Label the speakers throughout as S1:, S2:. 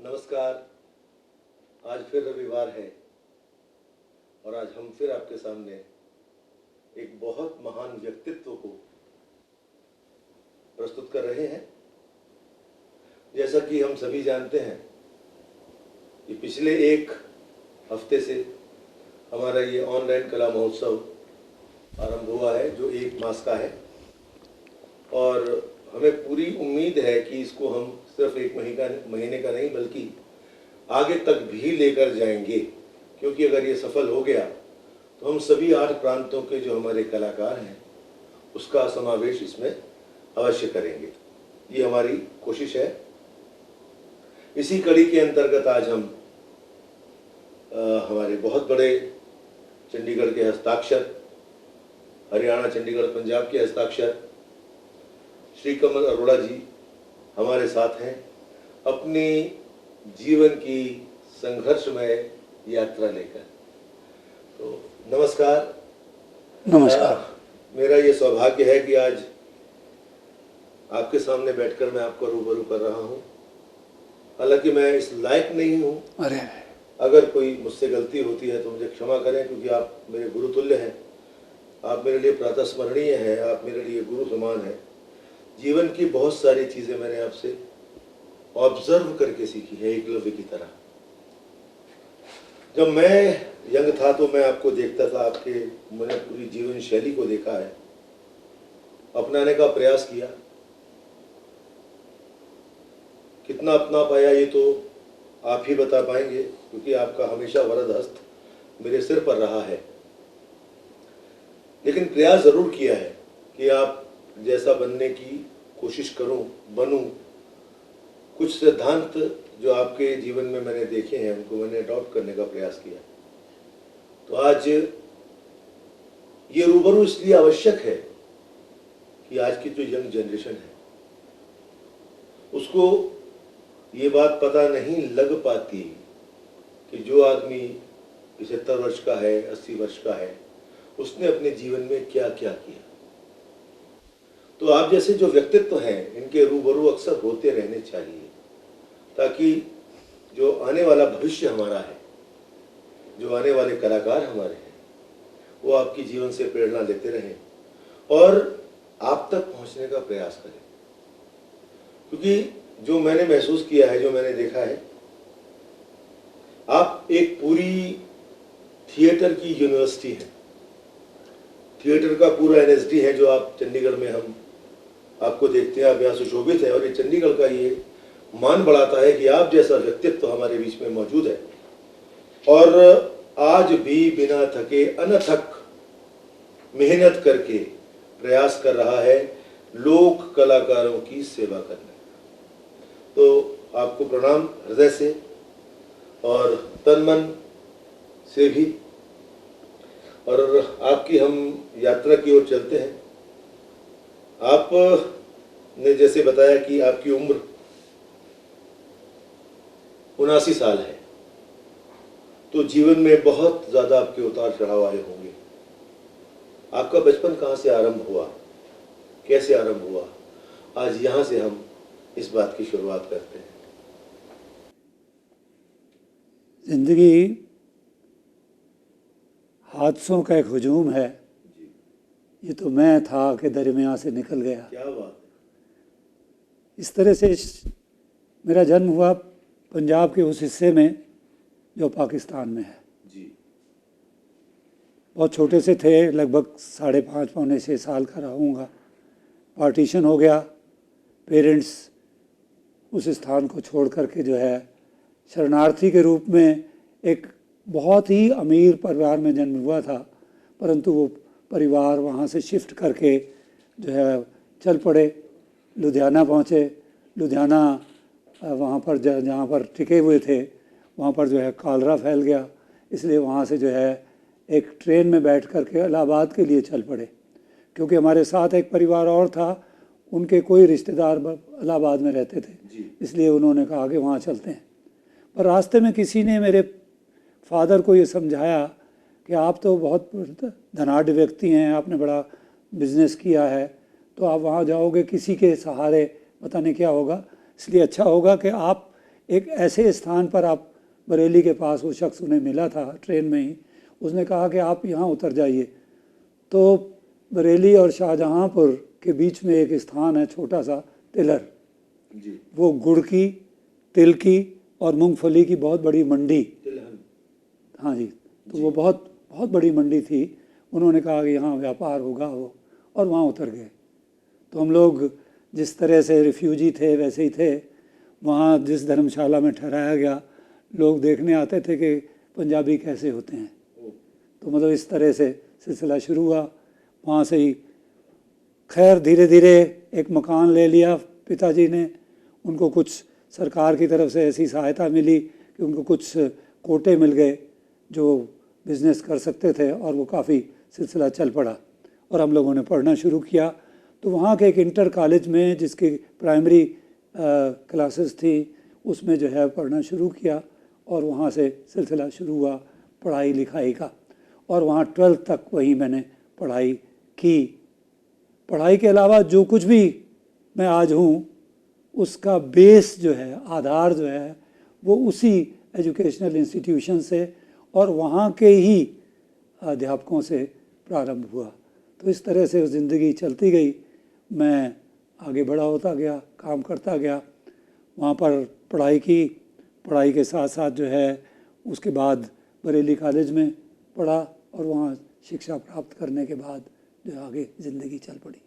S1: नमस्कार। आज फिर रविवार है और आज हम फिर आपके सामने एक बहुत महान व्यक्तित्व को प्रस्तुत कर रहे हैं। जैसा कि हम सभी जानते हैं कि पिछले एक हफ्ते से हमारा ये ऑनलाइन कला महोत्सव आरंभ हुआ है, जो 1 मास का है और हमें पूरी उम्मीद है कि इसको हम सिर्फ 1 महीने का नहीं बल्कि आगे तक भी लेकर जाएंगे, क्योंकि अगर ये सफल हो गया तो हम सभी 8 प्रांतों के जो हमारे कलाकार हैं उसका समावेश इसमें अवश्य करेंगे। ये हमारी कोशिश है। इसी कड़ी के अंतर्गत आज हम हमारे बहुत बड़े चंडीगढ़ के हस्ताक्षर, हरियाणा, चंडीगढ़, पंजाब के हस्ताक्षर श्री कमल अरोड़ा जी हमारे साथ हैं अपनी जीवन की संघर्षमय यात्रा लेकर। तो नमस्कार। मेरा ये सौभाग्य है कि आज आपके सामने बैठकर मैं आपको रूबरू कर रहा हूँ। हालांकि मैं इस लायक नहीं हूँ। अगर कोई मुझसे गलती होती है तो मुझे क्षमा करें, क्योंकि आप मेरे गुरुतुल्य हैं। आप मेरे लिए प्रातस्मरणीय हैं, आप मेरे लिए गुरु समान हैं। जीवन की बहुत सारी चीज़ें मैंने आपसे ऑब्जर्व करके सीखी है, एकलव्य की तरह। जब मैं यंग था तो मैं आपको देखता था, मैंने पूरी जीवन शैली को देखा है, अपनाने का प्रयास किया। कितना अपना पाया ये तो आप ही बता पाएंगे, क्योंकि आपका हमेशा वरद हस्त मेरे सिर पर रहा है। लेकिन प्रयास जरूर किया है कि आप जैसा बनने की कोशिश बनूं। कुछ सिद्धांत जो आपके जीवन में मैंने देखे हैं उनको मैंने अडॉप्ट करने का प्रयास किया। तो आज ये रूबरू इसलिए आवश्यक है कि आज की जो यंग जनरेशन है उसको ये बात पता नहीं लग पाती कि जो आदमी 75 वर्ष का है, 80 वर्ष का है, उसने अपने जीवन में क्या क्या किया। तो आप जैसे जो व्यक्तित्व हैं इनके रूबरू अक्सर होते रहने चाहिए, ताकि जो आने वाला भविष्य हमारा है, जो आने वाले कलाकार हमारे हैं, वो आपकी जीवन से प्रेरणा लेते रहें और आप तक पहुंचने का प्रयास करें। क्योंकि जो मैंने महसूस किया है, जो मैंने देखा है, आप एक पूरी थिएटर की यूनिवर्सिटी है। थिएटर का पूरा एनएसडी है जो आप चंडीगढ़ में हम आपको देखते हैं। आप यहाँ सुशोभित है और ये चंडीगढ़ का ये मान बढ़ाता है कि आप जैसा व्यक्तित्व हमारे बीच में मौजूद है और आज भी बिना थके अनथक मेहनत करके प्रयास कर रहा है लोक कलाकारों की सेवा करने। तो आपको प्रणाम हृदय से और तन मन से भी। और आपकी हम यात्रा की ओर चलते हैं। आप ने जैसे बताया कि आपकी उम्र 79 साल है, तो जीवन में बहुत ज़्यादा आपके उतार चढ़ाव आए होंगे। आपका बचपन कहाँ से आरंभ हुआ, कैसे आरंभ हुआ, आज यहाँ से हम इस बात की शुरुआत करते हैं।
S2: जिंदगी हादसों का एक हुजूम है। ये तो मैं था कि दरमियाँ से निकल गया।
S1: क्या बात।
S2: इस तरह से मेरा जन्म हुआ पंजाब के उस हिस्से में जो पाकिस्तान में है
S1: जी।
S2: बहुत छोटे से थे, लगभग 5.5 पौने 6 साल का रहूँगा। पार्टीशन हो गया। पेरेंट्स उस स्थान को छोड़ करके जो है शरणार्थी के रूप में एक बहुत ही अमीर परिवार में जन्म हुआ था, परंतु वो परिवार वहाँ से शिफ्ट करके जो है चल पड़े। लुधियाना पहुँचे। लुधियाना वहाँ पर जहाँ पर टिके हुए थे वहाँ पर जो है कॉलरा फैल गया, इसलिए वहाँ से जो है एक ट्रेन में बैठ करके इलाहाबाद के लिए चल पड़े। क्योंकि हमारे साथ एक परिवार और था, उनके कोई रिश्तेदार इलाहाबाद में रहते थे, इसलिए उन्होंने कहा कि वहाँ चलते हैं। पर रास्ते में किसी ने मेरे फादर को ये समझाया कि आप तो बहुत धनाढ़ व्यक्ति हैं, आपने बड़ा बिजनेस किया है, तो आप वहाँ जाओगे किसी के सहारे पता नहीं क्या होगा, इसलिए अच्छा होगा कि आप एक ऐसे स्थान पर आप बरेली के पास, वो शख्स उन्हें मिला था ट्रेन में ही, उसने कहा कि आप यहाँ उतर जाइए। तो बरेली और शाहजहाँपुर के बीच में एक स्थान है छोटा सा, तिलर,
S1: जी,
S2: वो गुड़ की, तिल की और मूंगफली की बहुत बड़ी मंडी,
S1: तिलहन,
S2: हाँ जी, तो वो बहुत बहुत बड़ी मंडी थी। उन्होंने कहा कि यहाँ व्यापार होगा वो, और वहाँ उतर गए। तो हम लोग जिस तरह से रिफ्यूजी थे वैसे ही थे। वहाँ जिस धर्मशाला में ठहराया गया, लोग देखने आते थे कि पंजाबी कैसे होते हैं। तो मतलब इस तरह से सिलसिला शुरू हुआ। वहाँ से ही खैर धीरे धीरे एक मकान ले लिया पिताजी ने। उनको कुछ सरकार की तरफ से ऐसी सहायता मिली कि उनको कुछ कोटे मिल गए जो बिज़नेस कर सकते थे, और वो काफ़ी सिलसिला चल पड़ा और हम लोगों ने पढ़ना शुरू किया। तो वहाँ के एक इंटर कॉलेज में, जिसकी प्राइमरी क्लासेस थी, उसमें जो है पढ़ना शुरू किया और वहाँ से सिलसिला शुरू हुआ पढ़ाई लिखाई का। और वहाँ 12th तक वहीं मैंने पढ़ाई की। पढ़ाई के अलावा जो कुछ भी मैं आज हूँ, उसका बेस जो है, आधार जो है, वो उसी एजुकेशनल इंस्टीट्यूशन से और वहाँ के ही अध्यापकों से प्रारंभ हुआ। तो इस तरह से ज़िंदगी चलती गई। मैं आगे बड़ा होता गया, काम करता गया। वहाँ पर पढ़ाई की, पढ़ाई के साथ साथ जो है उसके बाद बरेली कॉलेज में पढ़ा और वहाँ शिक्षा प्राप्त करने के बाद जो आगे ज़िंदगी चल पड़ी।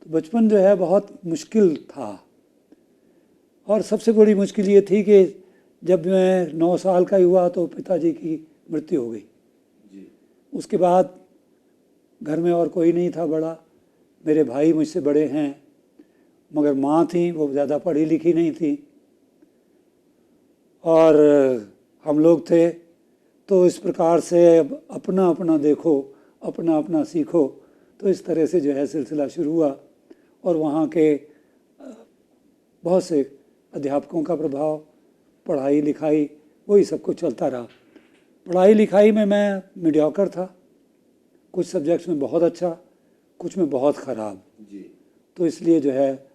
S2: तो बचपन जो है बहुत मुश्किल था, और सबसे बड़ी मुश्किल ये थी कि जब मैं 9 साल का ही हुआ तो पिताजी की मृत्यु हो गई। उसके बाद घर में और कोई नहीं था बड़ा। मेरे भाई मुझसे बड़े हैं, मगर माँ थी, वो ज़्यादा पढ़ी लिखी नहीं थी, और हम लोग थे। तो इस प्रकार से अपना अपना देखो, अपना अपना सीखो, तो इस तरह से जो है सिलसिला शुरू हुआ। और वहाँ के बहुत से अध्यापकों का प्रभाव, पढ़ाई लिखाई, वही सब कुछ चलता रहा। पढ़ाई लिखाई में मैं मीडियोकर था, कुछ सब्जेक्ट्स में बहुत अच्छा, कुछ में बहुत ख़राब। तो इसलिए जो है,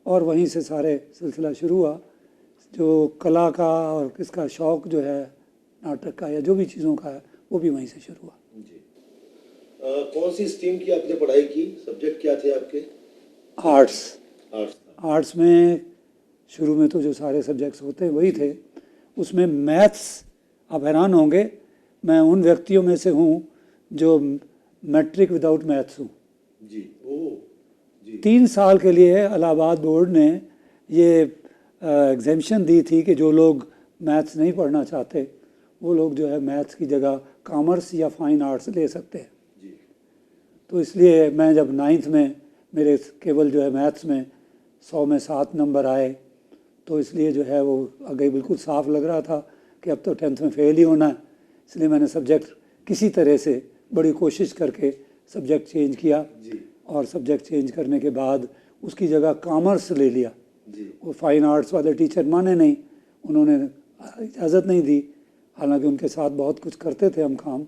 S2: और वहीं से सारे सिलसिला शुरू हुआ। जो कला का और किसका शौक़ जो है, नाटक का या जो भी चीज़ों का है, वो भी वहीं से शुरू हुआ।
S1: कौन सी स्ट्रीम की आपने पढ़ाई की? सब्जेक्ट क्या थे आपके?
S2: आर्ट्स।
S1: आर्ट्स।
S2: आर्ट्स में शुरू में तो जो सारे सब्जेक्ट्स होते हैं वही थे। उसमें मैथ्स, आप हैरान होंगे, मैं उन व्यक्तियों में से हूँ जो मैट्रिक विदाउट मैथ्स हूँ।
S1: जी, ओह जी।
S2: 3 साल के लिए इलाहाबाद बोर्ड ने ये एग्जेम्पशन दी थी कि जो लोग मैथ्स नहीं पढ़ना चाहते, वो लोग जो है मैथ्स की जगह कॉमर्स या फाइन आर्ट्स ले सकते हैं।
S1: जी।
S2: तो इसलिए मैं जब 9th में मेरे केवल जो है मैथ्स में 100 में 7 नंबर आए, तो इसलिए जो है वो आगे बिल्कुल साफ लग रहा था कि अब तो 10th में फेल ही होना है। इसलिए मैंने सब्जेक्ट किसी तरह से बड़ी कोशिश करके सब्जेक्ट चेंज किया।
S1: जी।
S2: और सब्जेक्ट चेंज करने के बाद उसकी जगह कॉमर्स ले लिया।
S1: जी।
S2: वो फाइन आर्ट्स वाले टीचर माने नहीं, उन्होंने इजाज़त नहीं दी। हालांकि उनके साथ बहुत कुछ करते थे हम काम,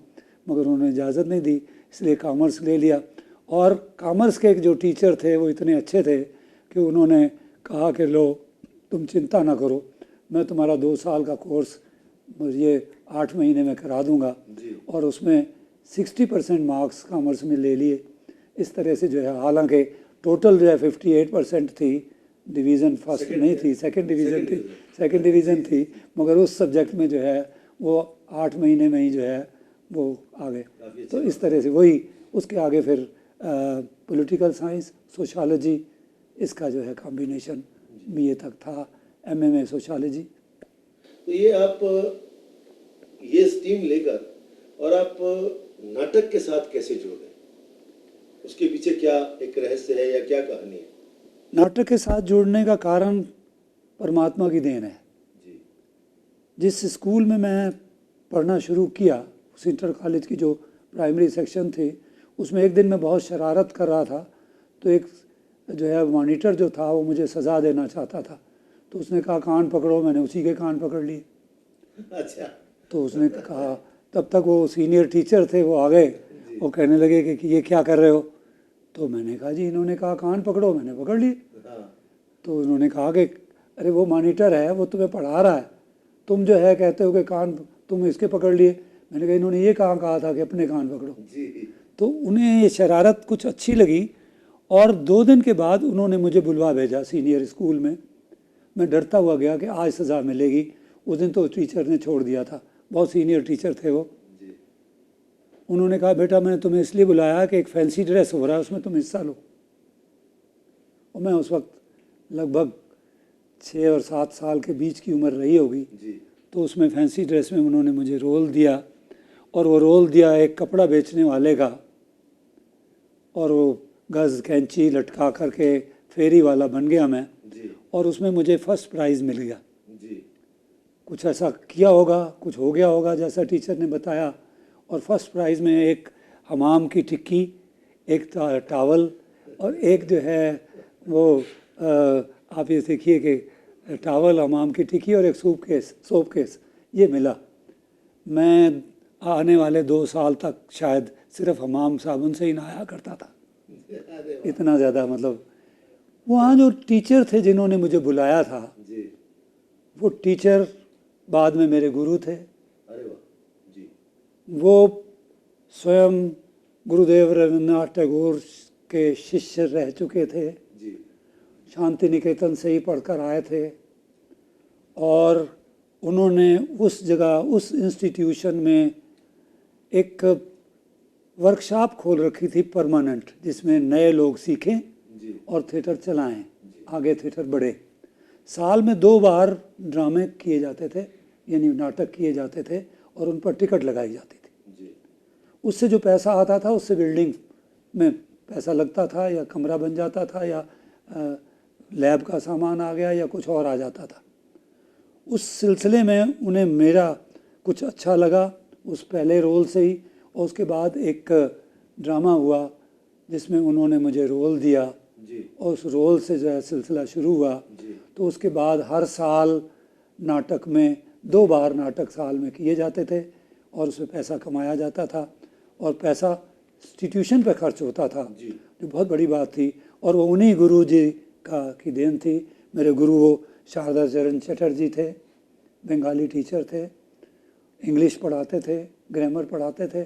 S2: मगर उन्होंने इजाज़त नहीं दी, इसलिए कॉमर्स ले लिया। और कॉमर्स के एक जो टीचर थे वो इतने अच्छे थे कि उन्होंने कहा कि लो तुम चिंता ना करो, मैं तुम्हारा 2 साल का कोर्स ये 8 महीने में करा दूंगा। और उसमें 60% मार्क्स कॉमर्स में ले लिए। इस तरह से जो है, हालांकि टोटल जो है 58% थी, डिवीज़न फर्स्ट नहीं थी, सेकंड डिवीज़न थी, मगर उस सब्जेक्ट में जो है वो 8 महीने में ही जो है वो आ गए। तो इस तरह से वही उसके आगे फिर पॉलिटिकल साइंस, सोशियोलॉजी, इसका जो है कॉम्बिनेशन BA तक था, MA में सोशियोलॉजी।
S1: तो ये आप ये स्ट्रीम लेकर और आप नाटक के साथ कैसे जुड़े? उसके पीछे क्या एक रहस्य है या क्या कहानी है?
S2: नाटक के साथ जुड़ने का कारण परमात्मा की देन है।
S1: जी।
S2: जिस स्कूल में मैं पढ़ना शुरू किया, उस इंटर कॉलेज की जो प्राइमरी सेक्शन थी, उसमें एक दिन मैं बहुत शरारत कर रहा था। तो एक जो है मॉनिटर जो था वो मुझे सज़ा देना चाहता था। तो उसने कहा कान पकड़ो, मैंने उसी के कान पकड़ लिए।
S1: अच्छा।
S2: तो उसने कहा, तब तक वो सीनियर टीचर थे, वो आ गए, वो कहने लगे कि ये क्या कर रहे हो? तो मैंने कहा जी इन्होंने कहा कान पकड़ो, मैंने पकड़ लिए। तो उन्होंने कहा कि अरे वो मॉनिटर है, वो तुम्हें पढ़ा रहा है, तुम जो है कहते हो कि कान तुम इसके पकड़ लिए। मैंने कहा इन्होंने ये कहा था कि अपने कान पकड़ो। तो उन्हें ये शरारत कुछ अच्छी लगी और 2 दिन के बाद उन्होंने मुझे बुलवा भेजा सीनियर स्कूल में। मैं डरता हुआ गया कि आज सज़ा मिलेगी। उस दिन तो टीचर ने छोड़ दिया था, बहुत सीनियर टीचर थे वो। उन्होंने कहा बेटा मैंने तुम्हें इसलिए बुलाया कि एक फैंसी ड्रेस हो रहा है, उसमें तुम हिस्सा लो। और मैं उस वक्त लगभग 6 और 7 साल के बीच की उम्र रही होगी। तो उसमें फैंसी ड्रेस में उन्होंने मुझे रोल दिया, और वो रोल दिया एक कपड़ा बेचने वाले का, और वो गज़ कैंची लटका करके फेरी वाला बन गया मैं। और उसमें मुझे फर्स्ट प्राइज़ मिल गया। कुछ ऐसा किया होगा, कुछ हो गया होगा जैसा टीचर ने बताया। और फर्स्ट प्राइज़ में एक हमाम की टिक्की, एक टावल, और एक जो है वो आप ये देखिए कि टावल, हमाम की टिक्की और एक सोप केस ये मिला। मैं आने वाले 2 साल तक शायद सिर्फ हमाम साबुन से ही नहाया करता था, इतना ज़्यादा। मतलब वहाँ जो टीचर थे जिन्होंने मुझे बुलाया था, वो टीचर बाद में मेरे गुरु थे। वो स्वयं गुरुदेव रविन्द्रनाथ टैगोर के शिष्य रह चुके थे, शांति निकेतन से ही पढ़कर आए थे। और उन्होंने उस जगह, उस इंस्टीट्यूशन में एक वर्कशॉप खोल रखी थी परमानेंट, जिसमें नए लोग सीखें और थिएटर चलाएं, आगे थिएटर बढ़े। साल में 2 बार ड्रामे किए जाते थे, यानी नाटक किए जाते थे, और उन पर टिकट लगाई जाती थी। उससे जो पैसा आता था उससे बिल्डिंग में पैसा लगता था, या कमरा बन जाता था, या लैब का सामान आ गया, या कुछ और आ जाता था। उस सिलसिले में उन्हें मेरा कुछ अच्छा लगा उस पहले रोल से ही। और उसके बाद एक ड्रामा हुआ जिसमें उन्होंने मुझे रोल दिया, और उस रोल से जो है सिलसिला शुरू हुआ। तो उसके बाद हर साल नाटक में 2 बार नाटक साल में किए जाते थे, और उसमें पैसा कमाया जाता था, और पैसा इंस्टीट्यूशन पे खर्च होता था, जो बहुत बड़ी बात थी। और वो उन्हीं गुरु जी की देन थी। मेरे गुरु वो शारदा चरण चटर्जी थे, बंगाली टीचर थे, इंग्लिश पढ़ाते थे, ग्रामर पढ़ाते थे,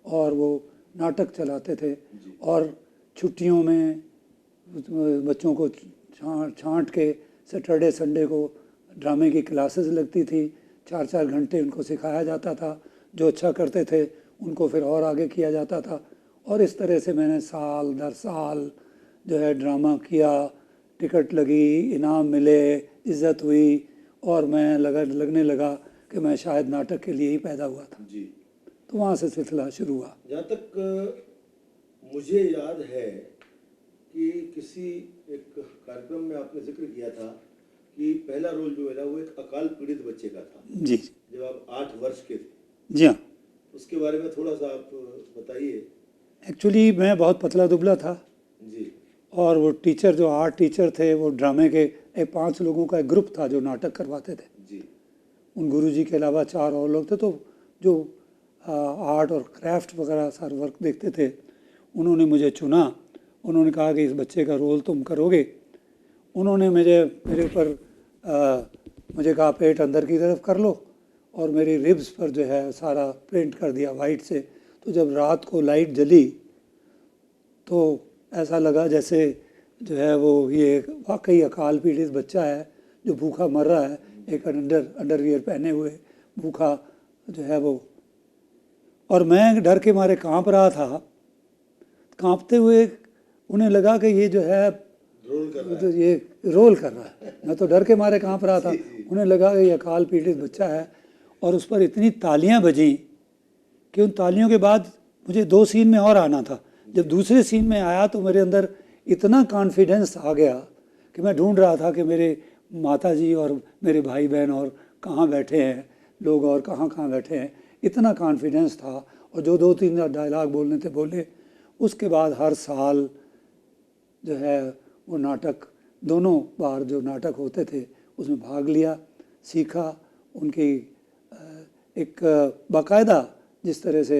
S2: और वो नाटक चलाते थे। और छुट्टियों में बच्चों को छांट के सैटरडे संडे को ड्रामे की क्लासेस लगती थी, 4-4 घंटे उनको सिखाया जाता था। जो अच्छा करते थे उनको फिर और आगे किया जाता था। और इस तरह से मैंने साल दर साल जो है ड्रामा किया, टिकट लगी, इनाम मिले, इज़्ज़त हुई, और मैं लगने लगा कि मैं शायद नाटक के लिए ही पैदा हुआ था। तो वहाँ से सिलसिला शुरू हुआ।
S1: जहाँ तक मुझे याद है कि किसी एक कार्यक्रम में आपने जिक्र किया था कि पहला रोल जो है ना वो एक अकाल पीड़ित बच्चे का था।
S2: जी।
S1: जब आप 8 वर्ष के थे।
S2: जी हाँ।
S1: उसके बारे में थोड़ा सा आप बताइए।
S2: एक्चुअली मैं बहुत पतला दुबला था
S1: जी।
S2: और वो टीचर जो 8 टीचर थे, वो ड्रामे के 5 लोगों का एक ग्रुप था जो नाटक करवाते थे।
S1: जी।
S2: उन गुरुजी के अलावा 4 और लोग थे। तो जो आर्ट और क्राफ्ट वगैरह सारा वर्क देखते थे, उन्होंने मुझे चुना। उन्होंने कहा कि इस बच्चे का रोल तुम करोगे। उन्होंने मेरे ऊपर मुझे कहा पेट अंदर की तरफ कर लो, और मेरी रिब्स पर जो है सारा प्रिंट कर दिया वाइट से। तो जब रात को लाइट जली तो ऐसा लगा जैसे जो है वो ये वाकई अकाल पीड़ित बच्चा है जो भूखा मर रहा है, एक अंडरवियर पहने हुए भूखा जो है वो। और मैं डर के मारे कांप रहा था। कांपते हुए उन्हें लगा कि ये जो है ये रोल कर रहा है। मैं तो डर के मारे कांप रहा था। उन्हें लगा कि ये अकाल पीड़ित बच्चा है। और उस पर इतनी तालियां बजी कि उन तालियों के बाद मुझे 2 सीन में और आना था। जब दूसरे सीन में आया तो मेरे अंदर इतना कॉन्फिडेंस आ गया कि मैं ढूंढ रहा था कि मेरे माता जी और मेरे भाई बहन और कहाँ बैठे हैं लोग, और कहाँ बैठे हैं। इतना कॉन्फिडेंस था। और जो 2-3 डायलॉग बोलने थे बोले। उसके बाद हर साल जो है वो नाटक, दोनों बार जो नाटक होते थे उसमें भाग लिया, सीखा। उनकी एक बाकायदा जिस तरह से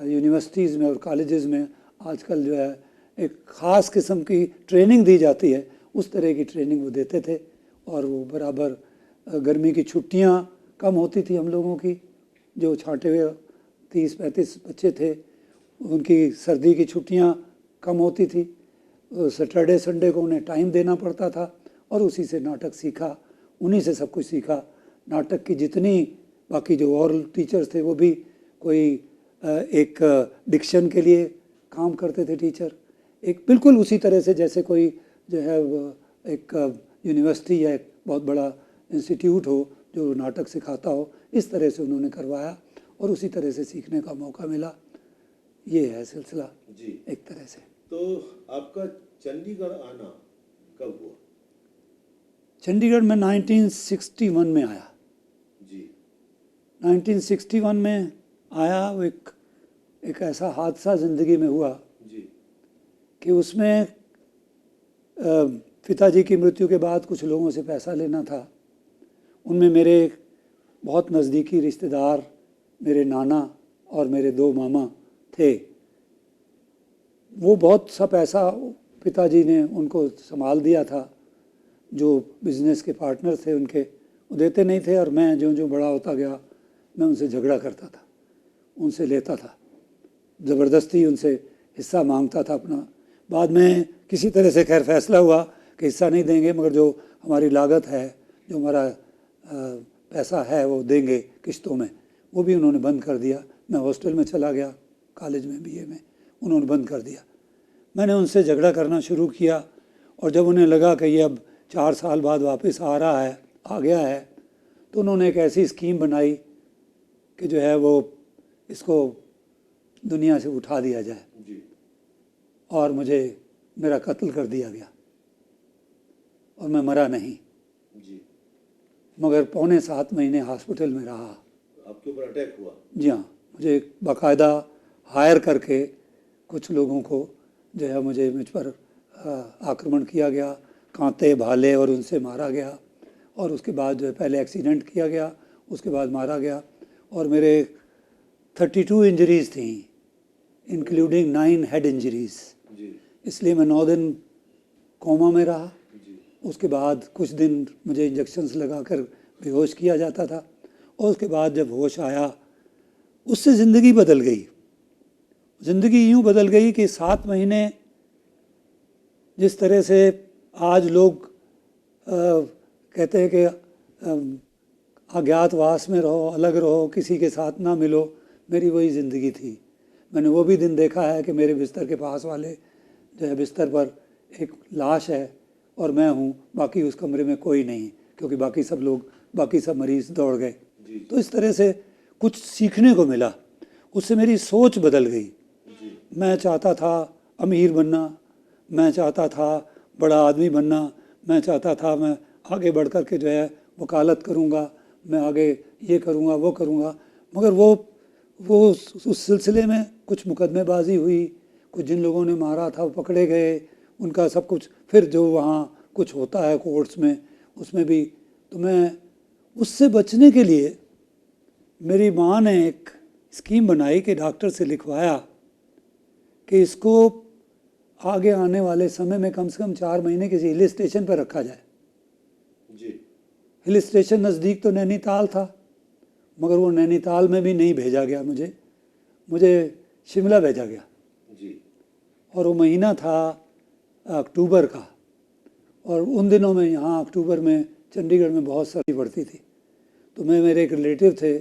S2: यूनिवर्सिटीज़ में और कॉलेजेस में आजकल जो है एक ख़ास किस्म की ट्रेनिंग दी जाती है, उस तरह की ट्रेनिंग वो देते थे। और वो बराबर गर्मी की छुट्टियां कम होती थी हम लोगों की, जो छांटे हुए 30-35 बच्चे थे उनकी सर्दी की छुट्टियां कम होती थी। सैटरडे संडे को उन्हें टाइम देना पड़ता था और उसी से नाटक सीखा, उन्हीं से सब कुछ सीखा। नाटक की जितनी बाकी जो और टीचर्स थे वो भी कोई एक डिक्शन के लिए काम करते थे टीचर, एक बिल्कुल उसी तरह से जैसे कोई जो है एक यूनिवर्सिटी या एक बहुत बड़ा इंस्टीट्यूट हो जो नाटक सिखाता हो, इस तरह से उन्होंने करवाया और उसी तरह से सीखने का मौका मिला। ये है सिलसिला
S1: जी।
S2: एक तरह से।
S1: तो आपका चंडीगढ़ आना कब हुआ?
S2: चंडीगढ़ में 1961 में आया।
S1: जी।
S2: 1961 में आया। वो एक ऐसा हादसा ज़िंदगी में हुआ
S1: जी।
S2: कि उसमें पिताजी की मृत्यु के बाद कुछ लोगों से पैसा लेना था। उनमें मेरे बहुत नज़दीकी रिश्तेदार मेरे नाना और मेरे 2 मामा थे। वो बहुत सा पैसा पिताजी ने उनको संभाल दिया था, जो बिज़नेस के पार्टनर थे उनके, वो देते नहीं थे। और मैं जो बड़ा होता गया मैं उनसे झगड़ा करता था, उनसे लेता था, ज़बरदस्ती उनसे हिस्सा मांगता था अपना। बाद में किसी तरह से खैर फैसला हुआ कि हिस्सा नहीं देंगे, मगर जो हमारी लागत है, जो हमारा पैसा है वो देंगे किश्तों में, वो भी उन्होंने बंद कर दिया। मैं हॉस्टल में चला गया, कॉलेज में बीए में, उन्होंने बंद कर दिया। मैंने उनसे झगड़ा करना शुरू किया और जब उन्हें लगा कि ये अब 4 साल बाद वापस आ गया है, तो उन्होंने एक ऐसी स्कीम बनाई कि जो है वो इसको दुनिया से उठा दिया जाए
S1: जी।
S2: और मेरा कत्ल कर दिया गया और मैं मरा नहीं,
S1: जी।
S2: मगर 7.25 महीने हॉस्पिटल में रहा।
S1: आपके ऊपर अटैक हुआ?
S2: जी हाँ, मुझे बाकायदा हायर करके कुछ लोगों को जो है मुझ पर आक्रमण किया गया, कांटे भाले और उनसे मारा गया। और उसके बाद जो है पहले एक्सीडेंट किया गया, उसके बाद मारा गया। और मेरे 32 इंजरीज़ थी, इंक्लूडिंग 9 हेड इंजरीज़। इसलिए मैं 9 दिन कोमा में रहा। उसके बाद कुछ दिन मुझे इंजेक्शन्स लगाकर बेहोश किया जाता था और उसके बाद जब होश आया, उससे ज़िंदगी बदल गई। ज़िंदगी यूँ बदल गई कि 7 महीने जिस तरह से आज लोग कहते हैं कि अज्ञातवास में रहो, अलग रहो, किसी के साथ ना मिलो, मेरी वही ज़िंदगी थी। मैंने वो भी दिन देखा है कि मेरे बिस्तर के पास वाले जो है बिस्तर पर एक लाश है और मैं हूँ, बाकी उस कमरे में कोई नहीं, क्योंकि बाकी सब मरीज़ दौड़ गए। तो इस तरह से कुछ सीखने को मिला, उससे मेरी सोच बदल गई। मैं चाहता था अमीर बनना, मैं चाहता था बड़ा आदमी बनना, मैं चाहता था मैं आगे बढ़ कर के जो है वकालत करूँगा, मैं आगे ये करूँगा वो करूँगा। मगर वो उस सिलसिले में कुछ मुकदमेबाजी हुई, कुछ जिन लोगों ने मारा था वो पकड़े गए, उनका सब कुछ, फिर जो वहाँ कुछ होता है कोर्ट्स में, उसमें भी। तो मैं उससे बचने के लिए मेरी माँ ने एक स्कीम बनाई कि डॉक्टर से लिखवाया कि इसको आगे आने वाले समय में कम से कम 4 महीने किसी हिल स्टेशन पर रखा जाए।
S1: जी।
S2: हिल स्टेशन नज़दीक तो नैनीताल था, मगर वो नैनीताल में भी नहीं भेजा गया, मुझे शिमला भेजा गया।
S1: जी। और
S2: वो महीना था अक्टूबर का, और उन दिनों में यहाँ अक्टूबर में चंडीगढ़ में बहुत सर्दी पड़ती थी। तो मेरे एक रिलेटिव थे,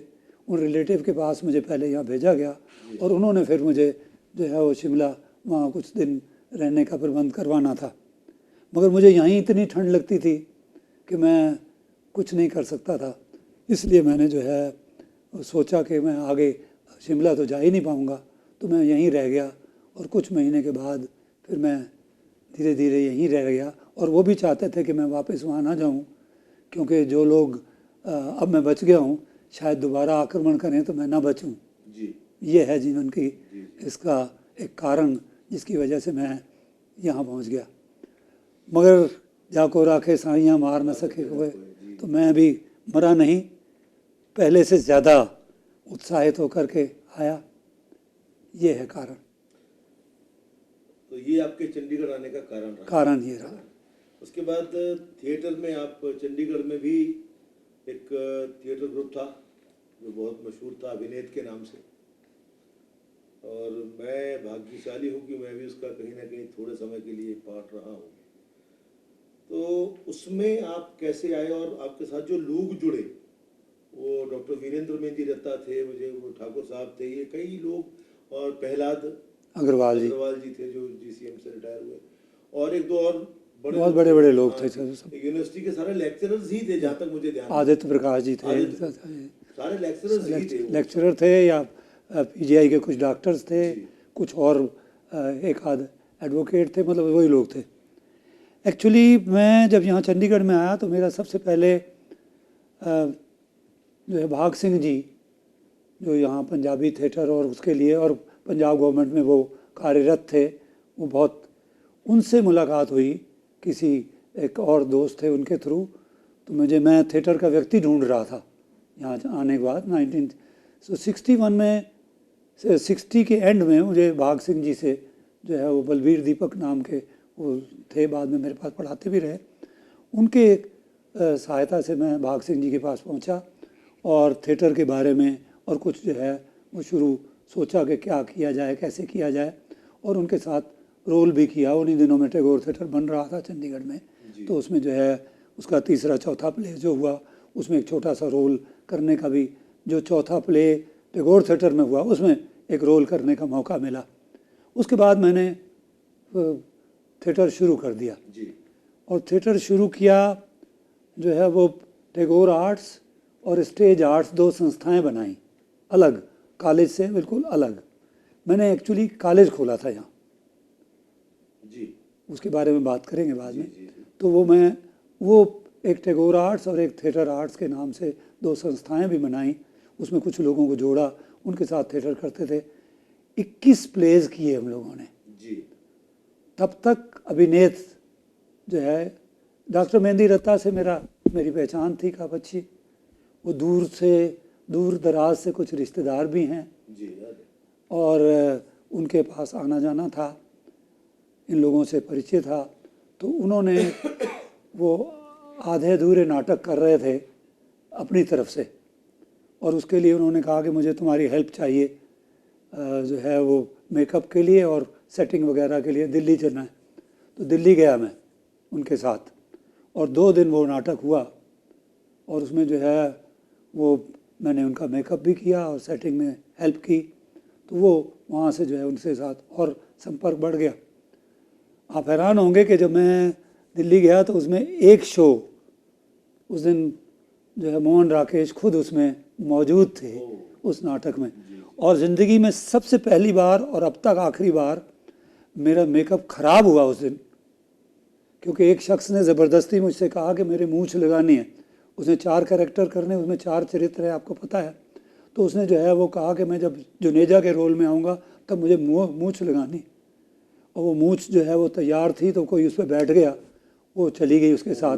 S2: उन रिलेटिव के पास मुझे पहले यहाँ भेजा गया और उन्होंने फिर मुझे जो है वो शिमला वहाँ कुछ दिन रहने का प्रबंध करवाना था। मगर मुझे यहीं इतनी ठंड लगती थी कि मैं कुछ नहीं कर सकता था। इसलिए मैंने जो है सोचा कि मैं आगे शिमला तो जा ही नहीं पाऊँगा, तो मैं यहीं रह गया। और कुछ महीने के बाद फिर मैं धीरे धीरे यहीं रह गया। और वो भी चाहते थे कि मैं वापस वहाँ ना जाऊँ, क्योंकि जो लोग अब मैं बच गया हूँ, शायद दोबारा आक्रमण करें तो मैं ना बचूँ। ये है जीवन की इसका एक कारण, जिसकी वजह से मैं यहाँ पहुँच गया। मगर जाको राखे साइयाँ मार न सके हुए, तो मैं अभी मरा नहीं, पहले से ज़्यादा उत्साहित होकर के आया। ये है कारण।
S1: तो ये आपके चंडीगढ़ आने का कारण रहा?
S2: कारण ये रहा।
S1: उसके बाद थिएटर में आप चंडीगढ़ में भी एक थिएटर ग्रुप था जो बहुत मशहूर था अभिनेत के नाम से, और मैं भाग्यशाली हूँ कि मैं भी उसका कहीं ना कहीं थोड़े समय के लिए पार्ट रहा हूँ। तो उसमें आप कैसे आए और आपके साथ जो लोग जुड़े, वो डॉक्टर वीरेंद्र मेहंदी रत्ता थे, मुझे वो ठाकुर साहब थे, ये कई लोग, और प्रहलाद
S2: अग्रवाल जी
S1: जी थे जो जीसीएम से रिटायर हुए, और एक दो और
S2: बहुत बड़े बड़े लोग थे।
S1: यूनिवर्सिटी के सारे लेक्चरर्स ही थे जहाँ तक मुझे ध्यान है।
S2: आदित्य प्रकाश जी थे,
S1: सारे लेक्चरर्स ही थे वो।
S2: लेक्चरर थे या पीजीआई के कुछ डॉक्टर्स थे, कुछ और एक आध एडवोकेट थे, मतलब वही लोग थे। एक्चुअली मैं जब यहाँ चंडीगढ़ में आया तो मेरा सबसे पहले जो है भाग सिंह जी, जो यहाँ पंजाबी थिएटर और उसके लिए और पंजाब गवर्नमेंट में वो कार्यरत थे, वो बहुत, उनसे मुलाकात हुई किसी एक और दोस्त थे उनके थ्रू। तो मैं थिएटर का व्यक्ति ढूंढ रहा था यहाँ आने के बाद 1961 में, 60 के एंड में मुझे भाग सिंह जी से जो है वो बलबीर दीपक नाम के वो थे, बाद में मेरे पास पढ़ाते भी रहे, उनके सहायता से मैं भाग सिंह जी के पास पहुंचा और थिएटर के बारे में और कुछ जो है वो शुरू सोचा कि क्या किया जाए, कैसे किया जाए, और उनके साथ रोल भी किया। उन्हीं दिनों में टैगोर थिएटर बन रहा था चंडीगढ़ में, तो उसमें जो है उसका तीसरा चौथा प्ले जो हुआ उसमें एक छोटा सा रोल करने का भी, जो चौथा प्ले टैगोर थिएटर में हुआ उसमें एक रोल करने का मौका मिला। उसके बाद मैंने थिएटर शुरू कर दिया
S1: जी।
S2: और थिएटर शुरू किया जो है वो टैगोर आर्ट्स और स्टेज आर्ट्स, दो संस्थाएं बनाई अलग, कॉलेज से बिल्कुल अलग। मैंने एक्चुअली कॉलेज खोला था यहाँ
S1: जी,
S2: उसके बारे में बात करेंगे बाद में।
S1: जी।
S2: तो वो एक टैगोर आर्ट्स और एक थिएटर आर्ट्स के नाम से दो संस्थाएं भी बनाई, उसमें कुछ लोगों को जोड़ा, उनके साथ थिएटर करते थे। 21 प्लेज किए हम लोगों ने
S1: जी।
S2: तब तक। अभिनेत जो है डॉक्टर मेहंदी रत्ता से मेरी पहचान थी काफ़ी अच्छी, वो दूर दराज से कुछ रिश्तेदार भी हैं
S1: जी।
S2: और उनके पास आना जाना था, इन लोगों से परिचय था। तो उन्होंने वो आधे अधूरे नाटक कर रहे थे अपनी तरफ से, और उसके लिए उन्होंने कहा कि मुझे तुम्हारी हेल्प चाहिए जो है वो मेकअप के लिए और सेटिंग वगैरह के लिए, दिल्ली चलना है। तो दिल्ली गया मैं उनके साथ और 2 दिन वो नाटक हुआ, और उसमें जो है वो मैंने उनका मेकअप भी किया और सेटिंग में हेल्प की। तो वो वहाँ से जो है उनके साथ और संपर्क बढ़ गया। आप हैरान होंगे कि जब मैं दिल्ली गया तो उसमें एक शो, उस दिन जो है मोहन राकेश खुद उसमें मौजूद थे उस नाटक में, और ज़िंदगी में सबसे पहली बार और अब तक आखिरी बार मेरा मेकअप ख़राब हुआ उस दिन, क्योंकि एक शख्स ने ज़बरदस्ती मुझसे कहा कि मेरे मूंछ लगानी है। उसने 4 कैरेक्टर करने, उसमें 4 चरित्र है, आपको पता है। तो उसने जो है वो कहा कि मैं जब जुनेजा के रोल में आऊँगा तब मुझे मूंछ लगानी, और वो मूंछ जो है वो तैयार थी, तो कोई उस पर बैठ गया, वो चली गई उसके साथ।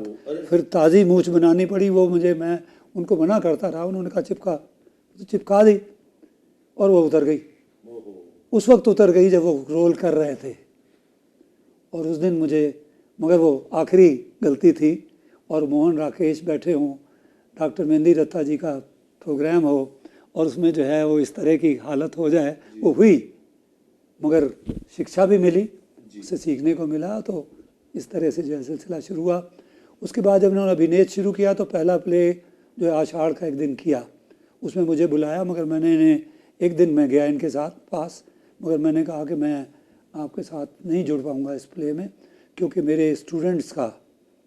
S2: फिर ताज़ी मूंछ बनानी पड़ी वो मुझे, मैं उनको मना करता रहा, उन्होंने कहा चिपका दी, और वो उतर गई। उस वक्त उतर गई जब वो रोल कर रहे थे। और उस दिन मुझे, मगर वो आखिरी गलती थी, और मोहन राकेश बैठे हों, डॉक्टर मेहंदी रत्ता जी का प्रोग्राम हो, और उसमें जो है वो इस तरह की हालत हो जाए, वो हुई, मगर शिक्षा भी मिली, उससे सीखने को मिला। तो इस तरह से जो है सिलसिला शुरू हुआ। उसके बाद जब उन्होंने अभिनय शुरू किया तो पहला प्ले जो है आषाढ़ का एक दिन किया, उसमें मुझे बुलाया, मगर मैंने इन्हें एक दिन मैं गया इनके साथ पास, मगर मैंने कहा कि मैं आपके साथ नहीं जुड़ पाऊँगा इस प्ले में, क्योंकि मेरे स्टूडेंट्स का,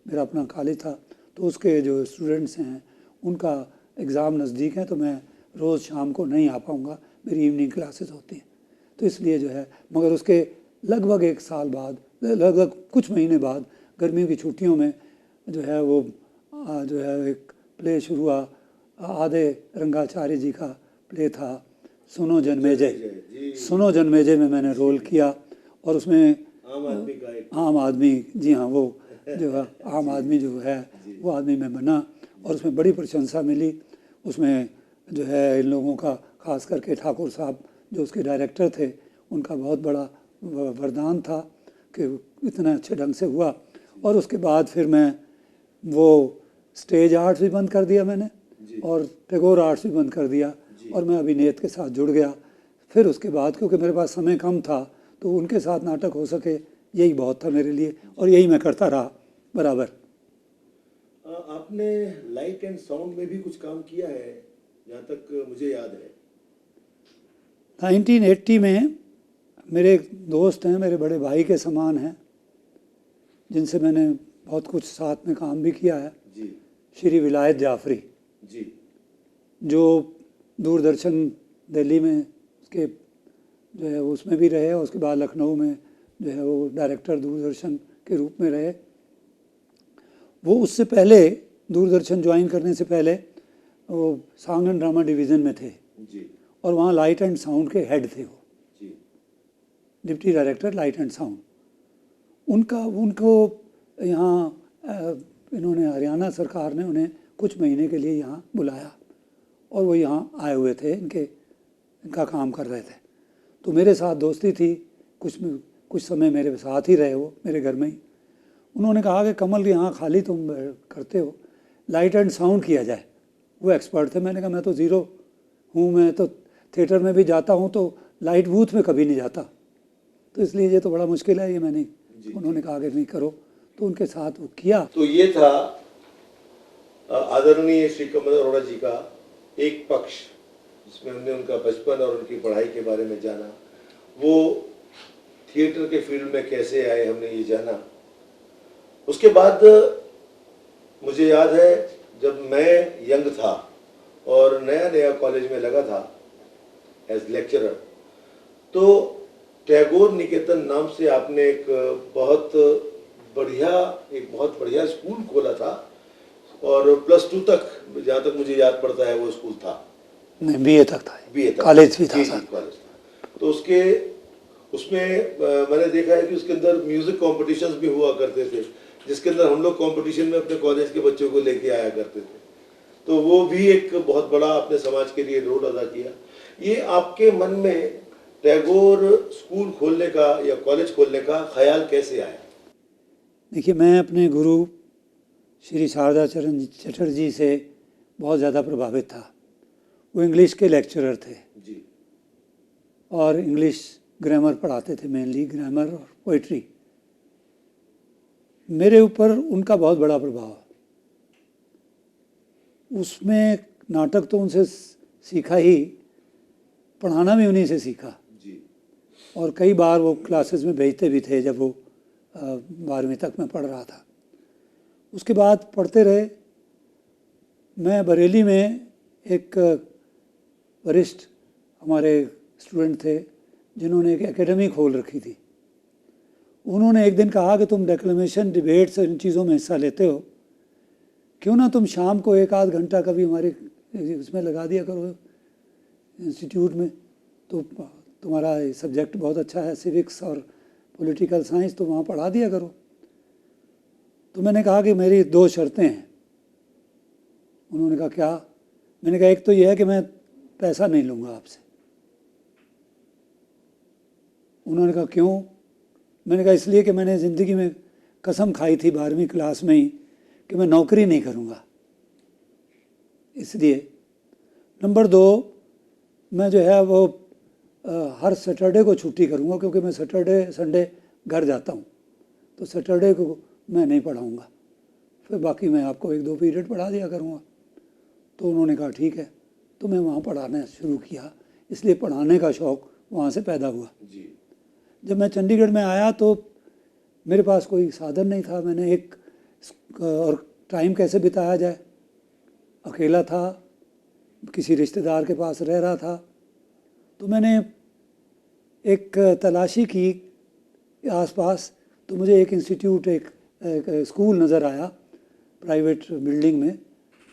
S2: मेरा अपना कॉलेज था, तो उसके जो स्टूडेंट्स हैं उनका एग्ज़ाम नज़दीक है, तो मैं रोज़ शाम को नहीं आ पाऊँगा, मेरी इवनिंग क्लासेस होती हैं। तो इसलिए जो है, मगर उसके लगभग 1 साल बाद, लगभग कुछ महीने बाद, गर्मियों की छुट्टियों में जो है वो जो है एक प्ले शुरू हुआ। आधे रंगाचार्य जी का प्ले था, सुनो जन्मेजय। सुनो जन्मेजय में मैंने रोल किया, और उसमें आम आदमी, जी हाँ, वो जो है आम आदमी जो है वो आदमी में बना, और उसमें बड़ी प्रशंसा मिली। उसमें जो है इन लोगों का, ख़ास करके ठाकुर साहब जो उसके डायरेक्टर थे, उनका बहुत बड़ा वरदान था कि इतना अच्छे ढंग से हुआ। और उसके बाद फिर मैं वो स्टेज आर्ट्स भी बंद कर दिया मैंने
S1: जी।
S2: और टैगोर आर्ट्स भी बंद कर दिया
S1: जी।
S2: और मैं अभिनेत के साथ जुड़ गया। फिर उसके बाद क्योंकि मेरे पास समय कम था तो उनके साथ नाटक हो सके यही बहुत था मेरे लिए और यही मैं करता रहा बराबर।
S1: आपने लाइट एंड साउंड में भी कुछ काम किया है जहाँ तक मुझे याद है।
S2: 1980 में मेरे एक दोस्त हैं, मेरे बड़े भाई के समान हैं, जिनसे मैंने बहुत कुछ साथ में काम भी किया है।
S1: जी।
S2: श्री विलायत जाफरी
S1: जी।
S2: जो दूरदर्शन दिल्ली में उसके जो है उसमें भी रहे और उसके बाद लखनऊ में जो है वो डायरेक्टर दूरदर्शन के रूप में रहे। वो उससे पहले दूरदर्शन ज्वाइन करने से पहले वो सॉन्ग एंड ड्रामा डिवीज़न में थे
S1: जी।
S2: और वहाँ लाइट एंड साउंड के हेड थे वो,
S1: जी।
S2: Deputy director light and sound. उनको यहाँ इन्होंने हरियाणा सरकार ने उन्हें कुछ महीने के लिए यहाँ बुलाया और वो यहाँ आए हुए थे, इनका काम कर रहे थे। तो मेरे साथ दोस्ती थी, कुछ समय मेरे साथ ही रहे वो मेरे घर में ही। उन्होंने कहा कि कमल यहाँ खाली तुम करते हो, लाइट एंड साउंड किया जाए। वो एक्सपर्ट थे। मैंने कहा मैं तो ज़ीरो हूँ, मैं तो थिएटर में भी जाता हूँ तो लाइट बूथ में कभी नहीं जाता, तो इसलिए ये तो बड़ा मुश्किल है, ये मैं नहीं। उन्होंने कहा कि नहीं करो, तो उनके साथ वो किया।
S1: तो ये था आदरणीय श्री कमल अरोड़ा जी का एक पक्ष, जिसमें हमने उनका बचपन और उनकी पढ़ाई के बारे में जाना, वो थिएटर के फील्ड में कैसे आए हमने ये जाना। उसके बाद मुझे याद है जब मैं यंग था और नया नया कॉलेज में लगा था एज लेक्चरर, तो टैगोर निकेतन नाम से आपने एक बहुत बढ़िया स्कूल खोला था और +2 तक, जहाँ तक मुझे याद पड़ता है वो स्कूल था।
S2: नहीं, BA तक था,
S1: BA तक
S2: कॉलेज भी था।
S1: कॉलेज था। तो उसमें मैंने देखा है कि उसके अंदर म्यूजिक कॉम्पिटिशन्स भी हुआ करते थे, जिसके अंदर हम लोग कंपटीशन में अपने कॉलेज के बच्चों को लेके आया करते थे। तो वो भी एक बहुत बड़ा अपने समाज के लिए रोल अदा किया। ये आपके मन में टैगोर स्कूल खोलने का या कॉलेज खोलने का ख्याल कैसे आया?
S2: देखिए, मैं अपने गुरु श्री शारदा चरण चटर्जी से बहुत ज़्यादा प्रभावित था। वो इंग्लिश के लेक्चरर थे
S1: जी।
S2: और इंग्लिश ग्रामर पढ़ाते थे, मेनली ग्रामर और पोइट्री। मेरे ऊपर उनका बहुत बड़ा प्रभाव। उसमें नाटक तो उनसे सीखा ही, पढ़ाना भी उन्हीं से सीखा
S1: जी।
S2: और कई बार वो क्लासेस में भेजते भी थे जब वो 12वीं तक मैं पढ़ रहा था। उसके बाद पढ़ते रहे। मैं बरेली में एक वरिष्ठ हमारे स्टूडेंट थे जिन्होंने एक एकेडमी खोल रखी थी। उन्होंने एक दिन कहा कि तुम डेक्लेमेशन, डिबेट्स और इन चीज़ों में हिस्सा लेते हो, क्यों ना तुम शाम को 1-8 घंटा कभी हमारे उसमें लगा दिया करो इंस्टीट्यूट में, तो तुम्हारा सब्जेक्ट बहुत अच्छा है, सिविक्स और पॉलिटिकल साइंस, तो वहाँ पढ़ा दिया करो। तो मैंने कहा कि मेरी 2 शर्तें हैं। उन्होंने कहा क्या? मैंने कहा एक तो यह है कि मैं पैसा नहीं लूँगा आपसे। उन्होंने कहा क्यों? मैंने कहा इसलिए कि मैंने ज़िंदगी में कसम खाई थी 12वीं क्लास में ही कि मैं नौकरी नहीं करूँगा, इसलिए। नंबर 2, मैं जो है वो हर सैटरडे को छुट्टी करूँगा, क्योंकि मैं सैटरडे संडे घर जाता हूँ, तो सैटरडे को मैं नहीं पढ़ाऊँगा, फिर बाकी मैं आपको 1-2 पीरियड पढ़ा दिया करूँगा। तो उन्होंने कहा ठीक है। तो मैं वहाँ पढ़ाना शुरू किया, इसलिए पढ़ाने का शौक़ वहाँ से पैदा हुआ
S1: जी।
S2: जब मैं चंडीगढ़ में आया तो मेरे पास कोई साधन नहीं था। मैंने और टाइम कैसे बिताया जाए, अकेला था, किसी रिश्तेदार के पास रह रहा था। तो मैंने एक तलाशी की आसपास, तो मुझे एक इंस्टीट्यूट, एक स्कूल नज़र आया प्राइवेट बिल्डिंग में,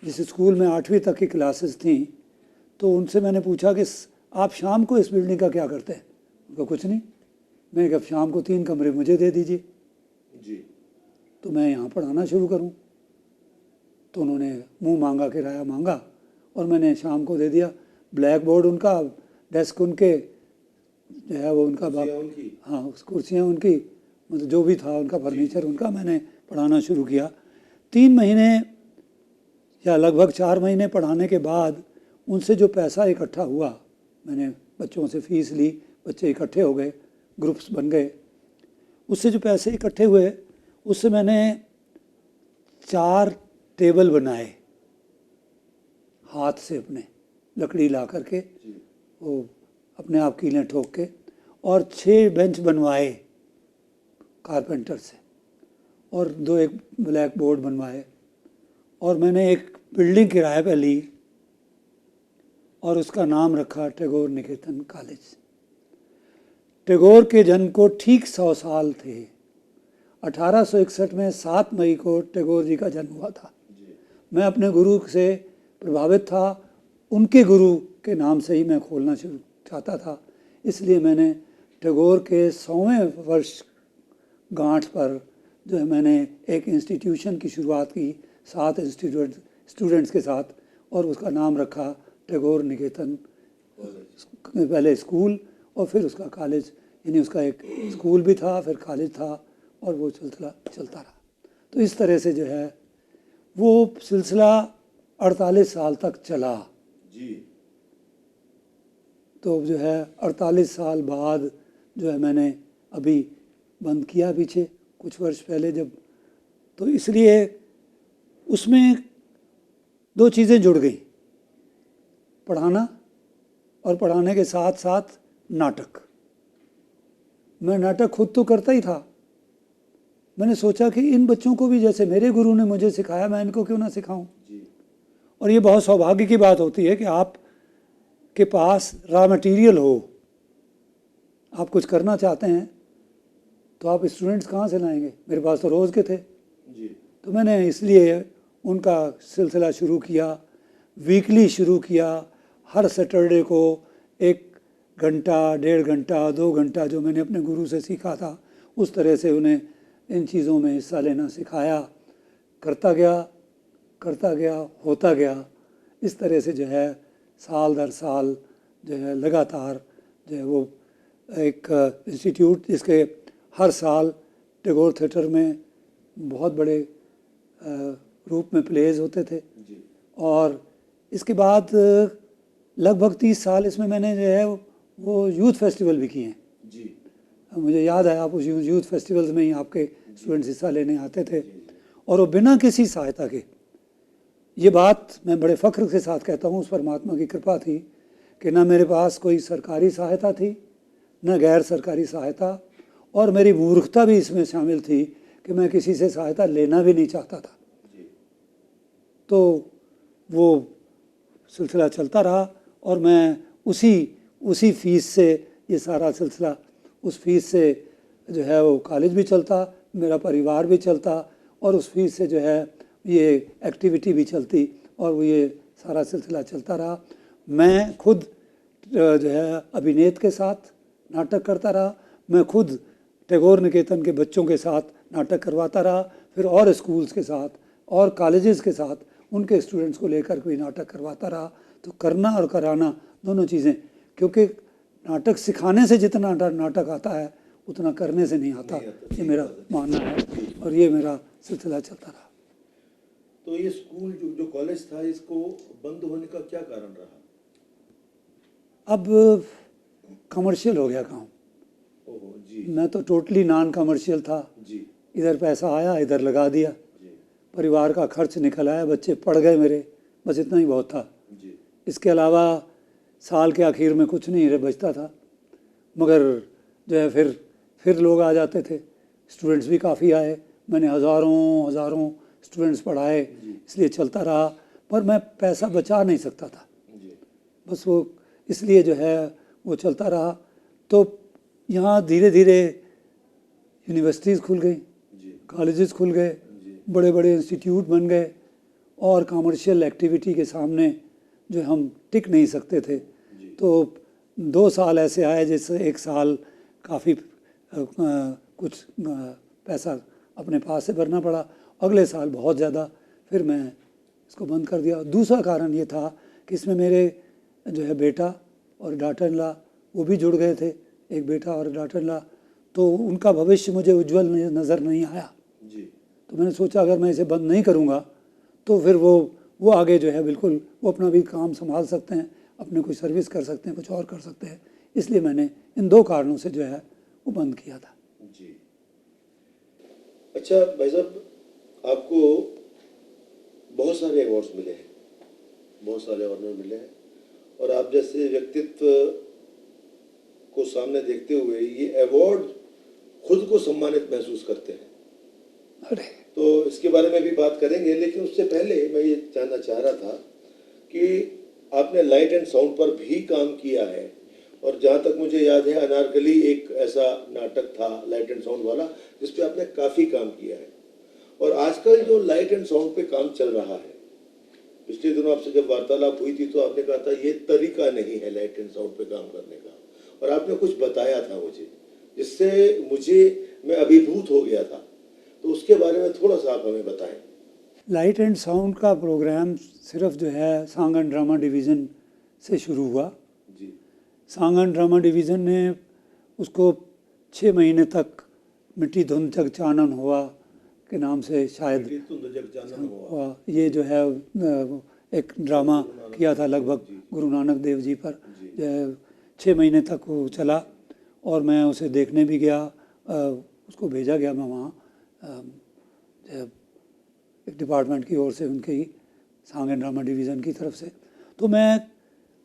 S2: जिस स्कूल में 8वीं तक की क्लासेस थी। तो उनसे मैंने पूछा कि आप शाम को इस बिल्डिंग का क्या करते हैं? उनका कुछ नहीं। मैंने कहा शाम को 3 कमरे मुझे दे दीजिए
S1: जी।
S2: तो मैं यहाँ पढ़ाना शुरू करूँ। तो उन्होंने मुंह मांगा, किराया मांगा और मैंने शाम को दे दिया। ब्लैक बोर्ड उनका, डेस्क उनके, जो है वो उनका
S1: कुर्सियाँ उनकी।
S2: हाँ, कुर्सियाँ उनकी, मतलब जो भी था उनका फर्नीचर उनका, मैंने पढ़ाना शुरू किया। 3 महीने या लगभग 4 महीने पढ़ाने के बाद उनसे जो पैसा इकट्ठा हुआ, मैंने बच्चों से फ़ीस ली, बच्चे इकट्ठे हो गए, ग्रुप्स बन गए। उससे जो पैसे इकट्ठे हुए उससे मैंने 4 टेबल बनाए हाथ से, अपने लकड़ी ला करके, वो अपने आप कीलें ठोक के, और 6 बेंच बनवाए कारपेंटर से, और 2 एक ब्लैक बोर्ड बनवाए। और मैंने एक बिल्डिंग किराए पे ली और उसका नाम रखा टैगोर निकेतन कॉलेज। टैगोर के जन्म को ठीक 100 साल थे। 1861 में 7 मई को टैगोर जी का जन्म हुआ था। मैं अपने गुरु से प्रभावित था, उनके गुरु के नाम से ही मैं खोलना शुरू चाहता था। इसलिए मैंने टैगोर के 100वें वर्ष गांठ पर जो है मैंने एक इंस्टीट्यूशन की शुरुआत की 7 स्टूडेंट्स के साथ, और उसका नाम रखा टैगोर निकेतन। पहले स्कूल और फिर उसका कॉलेज, यानी उसका एक स्कूल भी था, फिर कॉलेज था, और वो चलता रहा। तो इस तरह से जो है वो सिलसिला 48 साल तक चला
S1: जी।
S2: तो जो है 48 साल बाद जो है मैंने अभी बंद किया पीछे कुछ वर्ष पहले जब। तो इसलिए उसमें 2 चीज़ें जुड़ गई, पढ़ाना और पढ़ाने के साथ साथ नाटक। मैं नाटक खुद तो करता ही था, मैंने सोचा कि इन बच्चों को भी जैसे मेरे गुरु ने मुझे सिखाया, मैं इनको क्यों ना सिखाऊं। और ये बहुत सौभाग्य की बात होती है कि आप के पास रॉ मटेरियल हो, आप कुछ करना चाहते हैं तो आप स्टूडेंट्स कहाँ से लाएंगे। मेरे पास तो रोज़ के थे
S1: जी।
S2: तो मैंने इसलिए उनका सिलसिला शुरू किया, वीकली शुरू किया। हर सैटरडे को 1 घंटा, 1.5 घंटा, 2 घंटा जो मैंने अपने गुरु से सीखा था उस तरह से उन्हें इन चीज़ों में हिस्सा लेना सिखाया। करता गया, होता गया। इस तरह से जो है साल दर साल जो है लगातार जो है वो एक इंस्टीट्यूट, जिसके हर साल टैगोर थिएटर में बहुत बड़े रूप में प्लेज होते थे। और इसके बाद लगभग 30 साल इसमें मैंने जो है वो यूथ फेस्टिवल भी किए हैं।
S1: जी।
S2: मुझे याद है आप उस यूथ फेस्टिवल्स में ही आपके स्टूडेंट्स हिस्सा लेने आते थे, और वो बिना किसी सहायता के। ये बात मैं बड़े फ़ख्र के साथ कहता हूँ, उस परमात्मा की कृपा थी कि ना मेरे पास कोई सरकारी सहायता थी, न गैर सरकारी सहायता, और मेरी मूर्खता भी इसमें शामिल थी कि मैं किसी से सहायता लेना भी नहीं चाहता था। तो वो सिलसिला चलता रहा, और मैं उसी फीस से ये सारा सिलसिला, उस फीस से जो है वो कॉलेज भी चलता, मेरा परिवार भी चलता, और उस फीस से जो है ये एक्टिविटी भी चलती, और वो ये सारा सिलसिला चलता रहा। मैं खुद जो है अभिनेत के साथ नाटक करता रहा, मैं खुद टैगोर निकेतन के बच्चों के साथ नाटक करवाता रहा, फिर और स्कूल्स के साथ और कॉलेजेस के साथ उनके स्टूडेंट्स को लेकर कोई नाटक करवाता रहा। तो करना और कराना दोनों चीज़ें, क्योंकि नाटक सिखाने से जितना नाटक आता है उतना करने से नहीं आता, ये मेरा मानना है, और ये मेरा सिलसिला चलता रहा।
S1: तो ये स्कूल जो कॉलेज था, इसको बंद होने का क्या कारण रहा?
S2: अब कमर्शियल हो गया काम।
S1: ओहो जी।
S2: मैं तो टोटली नॉन कमर्शियल था
S1: जी।
S2: इधर पैसा आया, इधर लगा दिया, परिवार का खर्च निकल आया, बच्चे पढ़ गए मेरे, बस इतना ही बहुत था
S1: जी।
S2: इसके अलावा साल के आखिर में कुछ नहीं बचता था। मगर जो है फिर लोग आ जाते थे, स्टूडेंट्स भी काफ़ी आए, मैंने हज़ारों स्टूडेंट्स पढ़ाए, इसलिए चलता रहा। पर मैं पैसा बचा नहीं सकता था, बस वो इसलिए जो है वो चलता रहा। तो यहाँ धीरे धीरे यूनिवर्सिटीज़ खुल गई, कॉलेजेस खुल गए, बड़े बड़े इंस्टीट्यूट बन गए, और कमर्शियल एक्टिविटी के सामने जो हम टिक नहीं सकते थे। तो 2 साल ऐसे आए जिससे 1 साल काफ़ी कुछ पैसा अपने पास से भरना पड़ा, अगले साल बहुत ज़्यादा, फिर मैं इसको बंद कर दिया। दूसरा कारण ये था कि इसमें मेरे जो है बेटा और डॉटर इन लॉ वो भी जुड़ गए थे, एक बेटा और डॉटर इन लॉ, तो उनका भविष्य मुझे उज्जवल नज़र नहीं आया। तो मैंने सोचा अगर मैं इसे बंद नहीं करूँगा तो फिर वो आगे जो है बिल्कुल वो अपना भी काम संभाल सकते हैं, अपने कोई सर्विस कर सकते हैं, कुछ और कर सकते हैं। इसलिए मैंने इन 2 कारणों से जो है वो बंद किया था।
S1: जी। अच्छा भाई साहब, आपको बहुत सारे अवार्ड्स मिले हैं, बहुत सारे ऑनर मिले हैं, और आप जैसे व्यक्तित्व को सामने देखते हुए ये अवार्ड खुद को सम्मानित महसूस करते हैं।
S2: अरे
S1: तो इसके बारे में भी बात करेंगे, लेकिन उससे पहले मैं ये जानना चाह रहा था कि आपने लाइट एंड साउंड पर भी काम किया है, और जहाँ तक मुझे याद है अनारकली एक ऐसा नाटक था लाइट एंड साउंड वाला जिस पे आपने काफ़ी काम किया है। और आजकल जो लाइट एंड साउंड पे काम चल रहा है, पिछले दिनों आपसे जब वार्तालाप हुई थी तो आपने कहा था ये तरीका नहीं है लाइट एंड साउंड पे काम करने का, और आपने कुछ बताया था मुझे जिससे मैं अभिभूत हो गया था। तो उसके बारे में थोड़ा सा आप हमें बताएं।
S2: लाइट एंड साउंड का प्रोग्राम सिर्फ जो है सांग एंड ड्रामा डिवीज़न से शुरू हुआ।
S1: जी।
S2: सांग एंड ड्रामा डिवीज़न ने उसको 6 महीने तक मिट्टी धुंध जग चानन हुआ के नाम से शायद हुआ। ये जो है एक ड्रामा किया था लगभग गुरु नानक देव जी पर, जो है 6 महीने तक वो चला, और मैं उसे देखने भी गया, उसको भेजा गया मैं वहाँ एक डिपार्टमेंट की ओर से, उनके ही सांग एंड ड्रामा डिवीज़न की तरफ से। तो मैं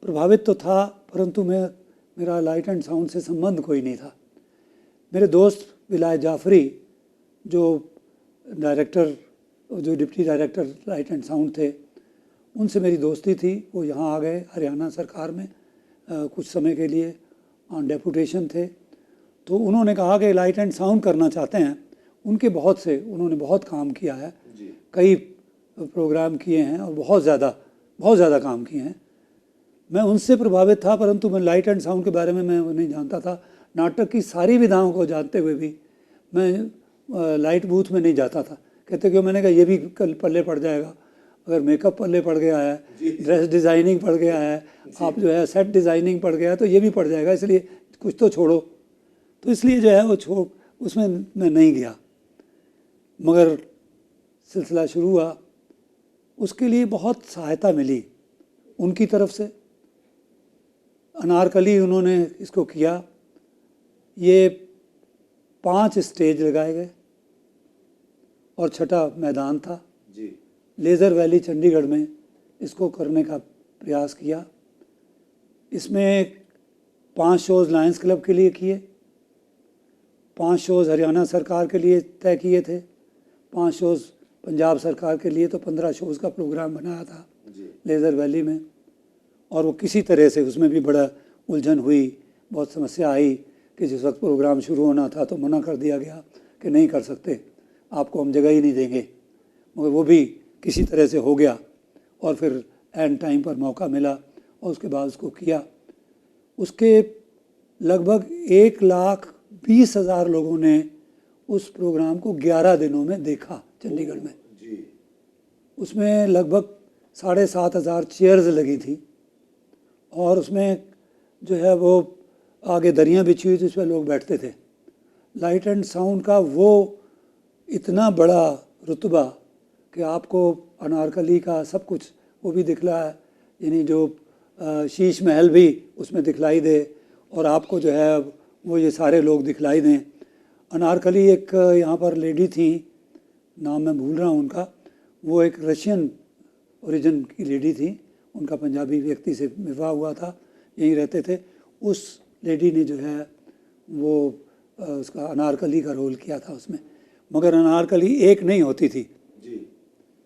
S2: प्रभावित तो था, परंतु मेरा लाइट एंड साउंड से संबंध कोई नहीं था। मेरे दोस्त विलायत जाफरी जो deputy director light and sound थे, उनसे मेरी दोस्ती थी। वो यहाँ आ गए हरियाणा सरकार में कुछ समय के लिए ऑन डेपुटेशन थे। तो उन्होंने कहा कि लाइट एंड साउंड करना चाहते हैं। उन्होंने बहुत काम किया है, कई प्रोग्राम किए हैं और बहुत ज़्यादा काम किए हैं। मैं उनसे प्रभावित था, परंतु मैं लाइट एंड साउंड के बारे में मैं नहीं जानता था। नाटक की सारी विधाओं को जानते हुए भी मैं लाइट बूथ में नहीं जाता था। कहते क्यों? मैंने कहा ये भी कल पल्ले पड़ जाएगा, अगर मेकअप पल्ले पड़ गया है, ड्रेस डिज़ाइनिंग पड़ गया है, आप जो है सेट डिज़ाइनिंग पड़ गया है, तो ये भी पड़ जाएगा, इसलिए कुछ तो छोड़ो। तो इसलिए जो है वो उसमें मैं नहीं गया। मगर सिलसिला शुरू हुआ, उसके लिए बहुत सहायता मिली उनकी तरफ से। अनारकली उन्होंने इसको किया। ये 5 स्टेज लगाए गए और 6ठा मैदान था
S1: जी।
S2: लेज़र वैली चंडीगढ़ में इसको करने का प्रयास किया। इसमें 5 शोज़ लायंस क्लब के लिए किए, 5 शोज़ हरियाणा सरकार के लिए तय किए थे, 5 शोज़ पंजाब सरकार के लिए, तो 15 शोज़ का प्रोग्राम बनाया था लेज़र वैली में। और वो किसी तरह से उसमें भी बड़ा उलझन हुई, बहुत समस्या आई कि जिस वक्त प्रोग्राम शुरू होना था तो मना कर दिया गया कि नहीं कर सकते, आपको हम जगह ही नहीं देंगे। मगर वो भी किसी तरह से हो गया, और फिर एंड टाइम पर मौका मिला और उसके बाद उसको किया। उसके लगभग 1,20,000 लोगों ने उस प्रोग्राम को 11 दिनों में देखा चंडीगढ़ में। उसमें लगभग 7,500 चेयर्स लगी थी, और उसमें जो है वो आगे दरियाँ बिछी हुई थी, उस पर लोग बैठते थे। लाइट एंड साउंड का वो इतना बड़ा रुतबा कि आपको अनारकली का सब कुछ वो भी दिखला है, यानी जो शीश महल भी उसमें दिखलाई दे, और आपको जो है वो ये सारे लोग दिखलाई दें। अनारकली एक यहाँ पर लेडी थी, नाम मैं भूल रहा हूँ उनका, वो एक रशियन ओरिजिन की लेडी थी, उनका पंजाबी व्यक्ति से विवाह हुआ था, यहीं रहते थे। उस लेडी ने जो है वो उसका अनारकली का रोल किया था उसमें। मगर अनारकली एक नहीं होती थी जी,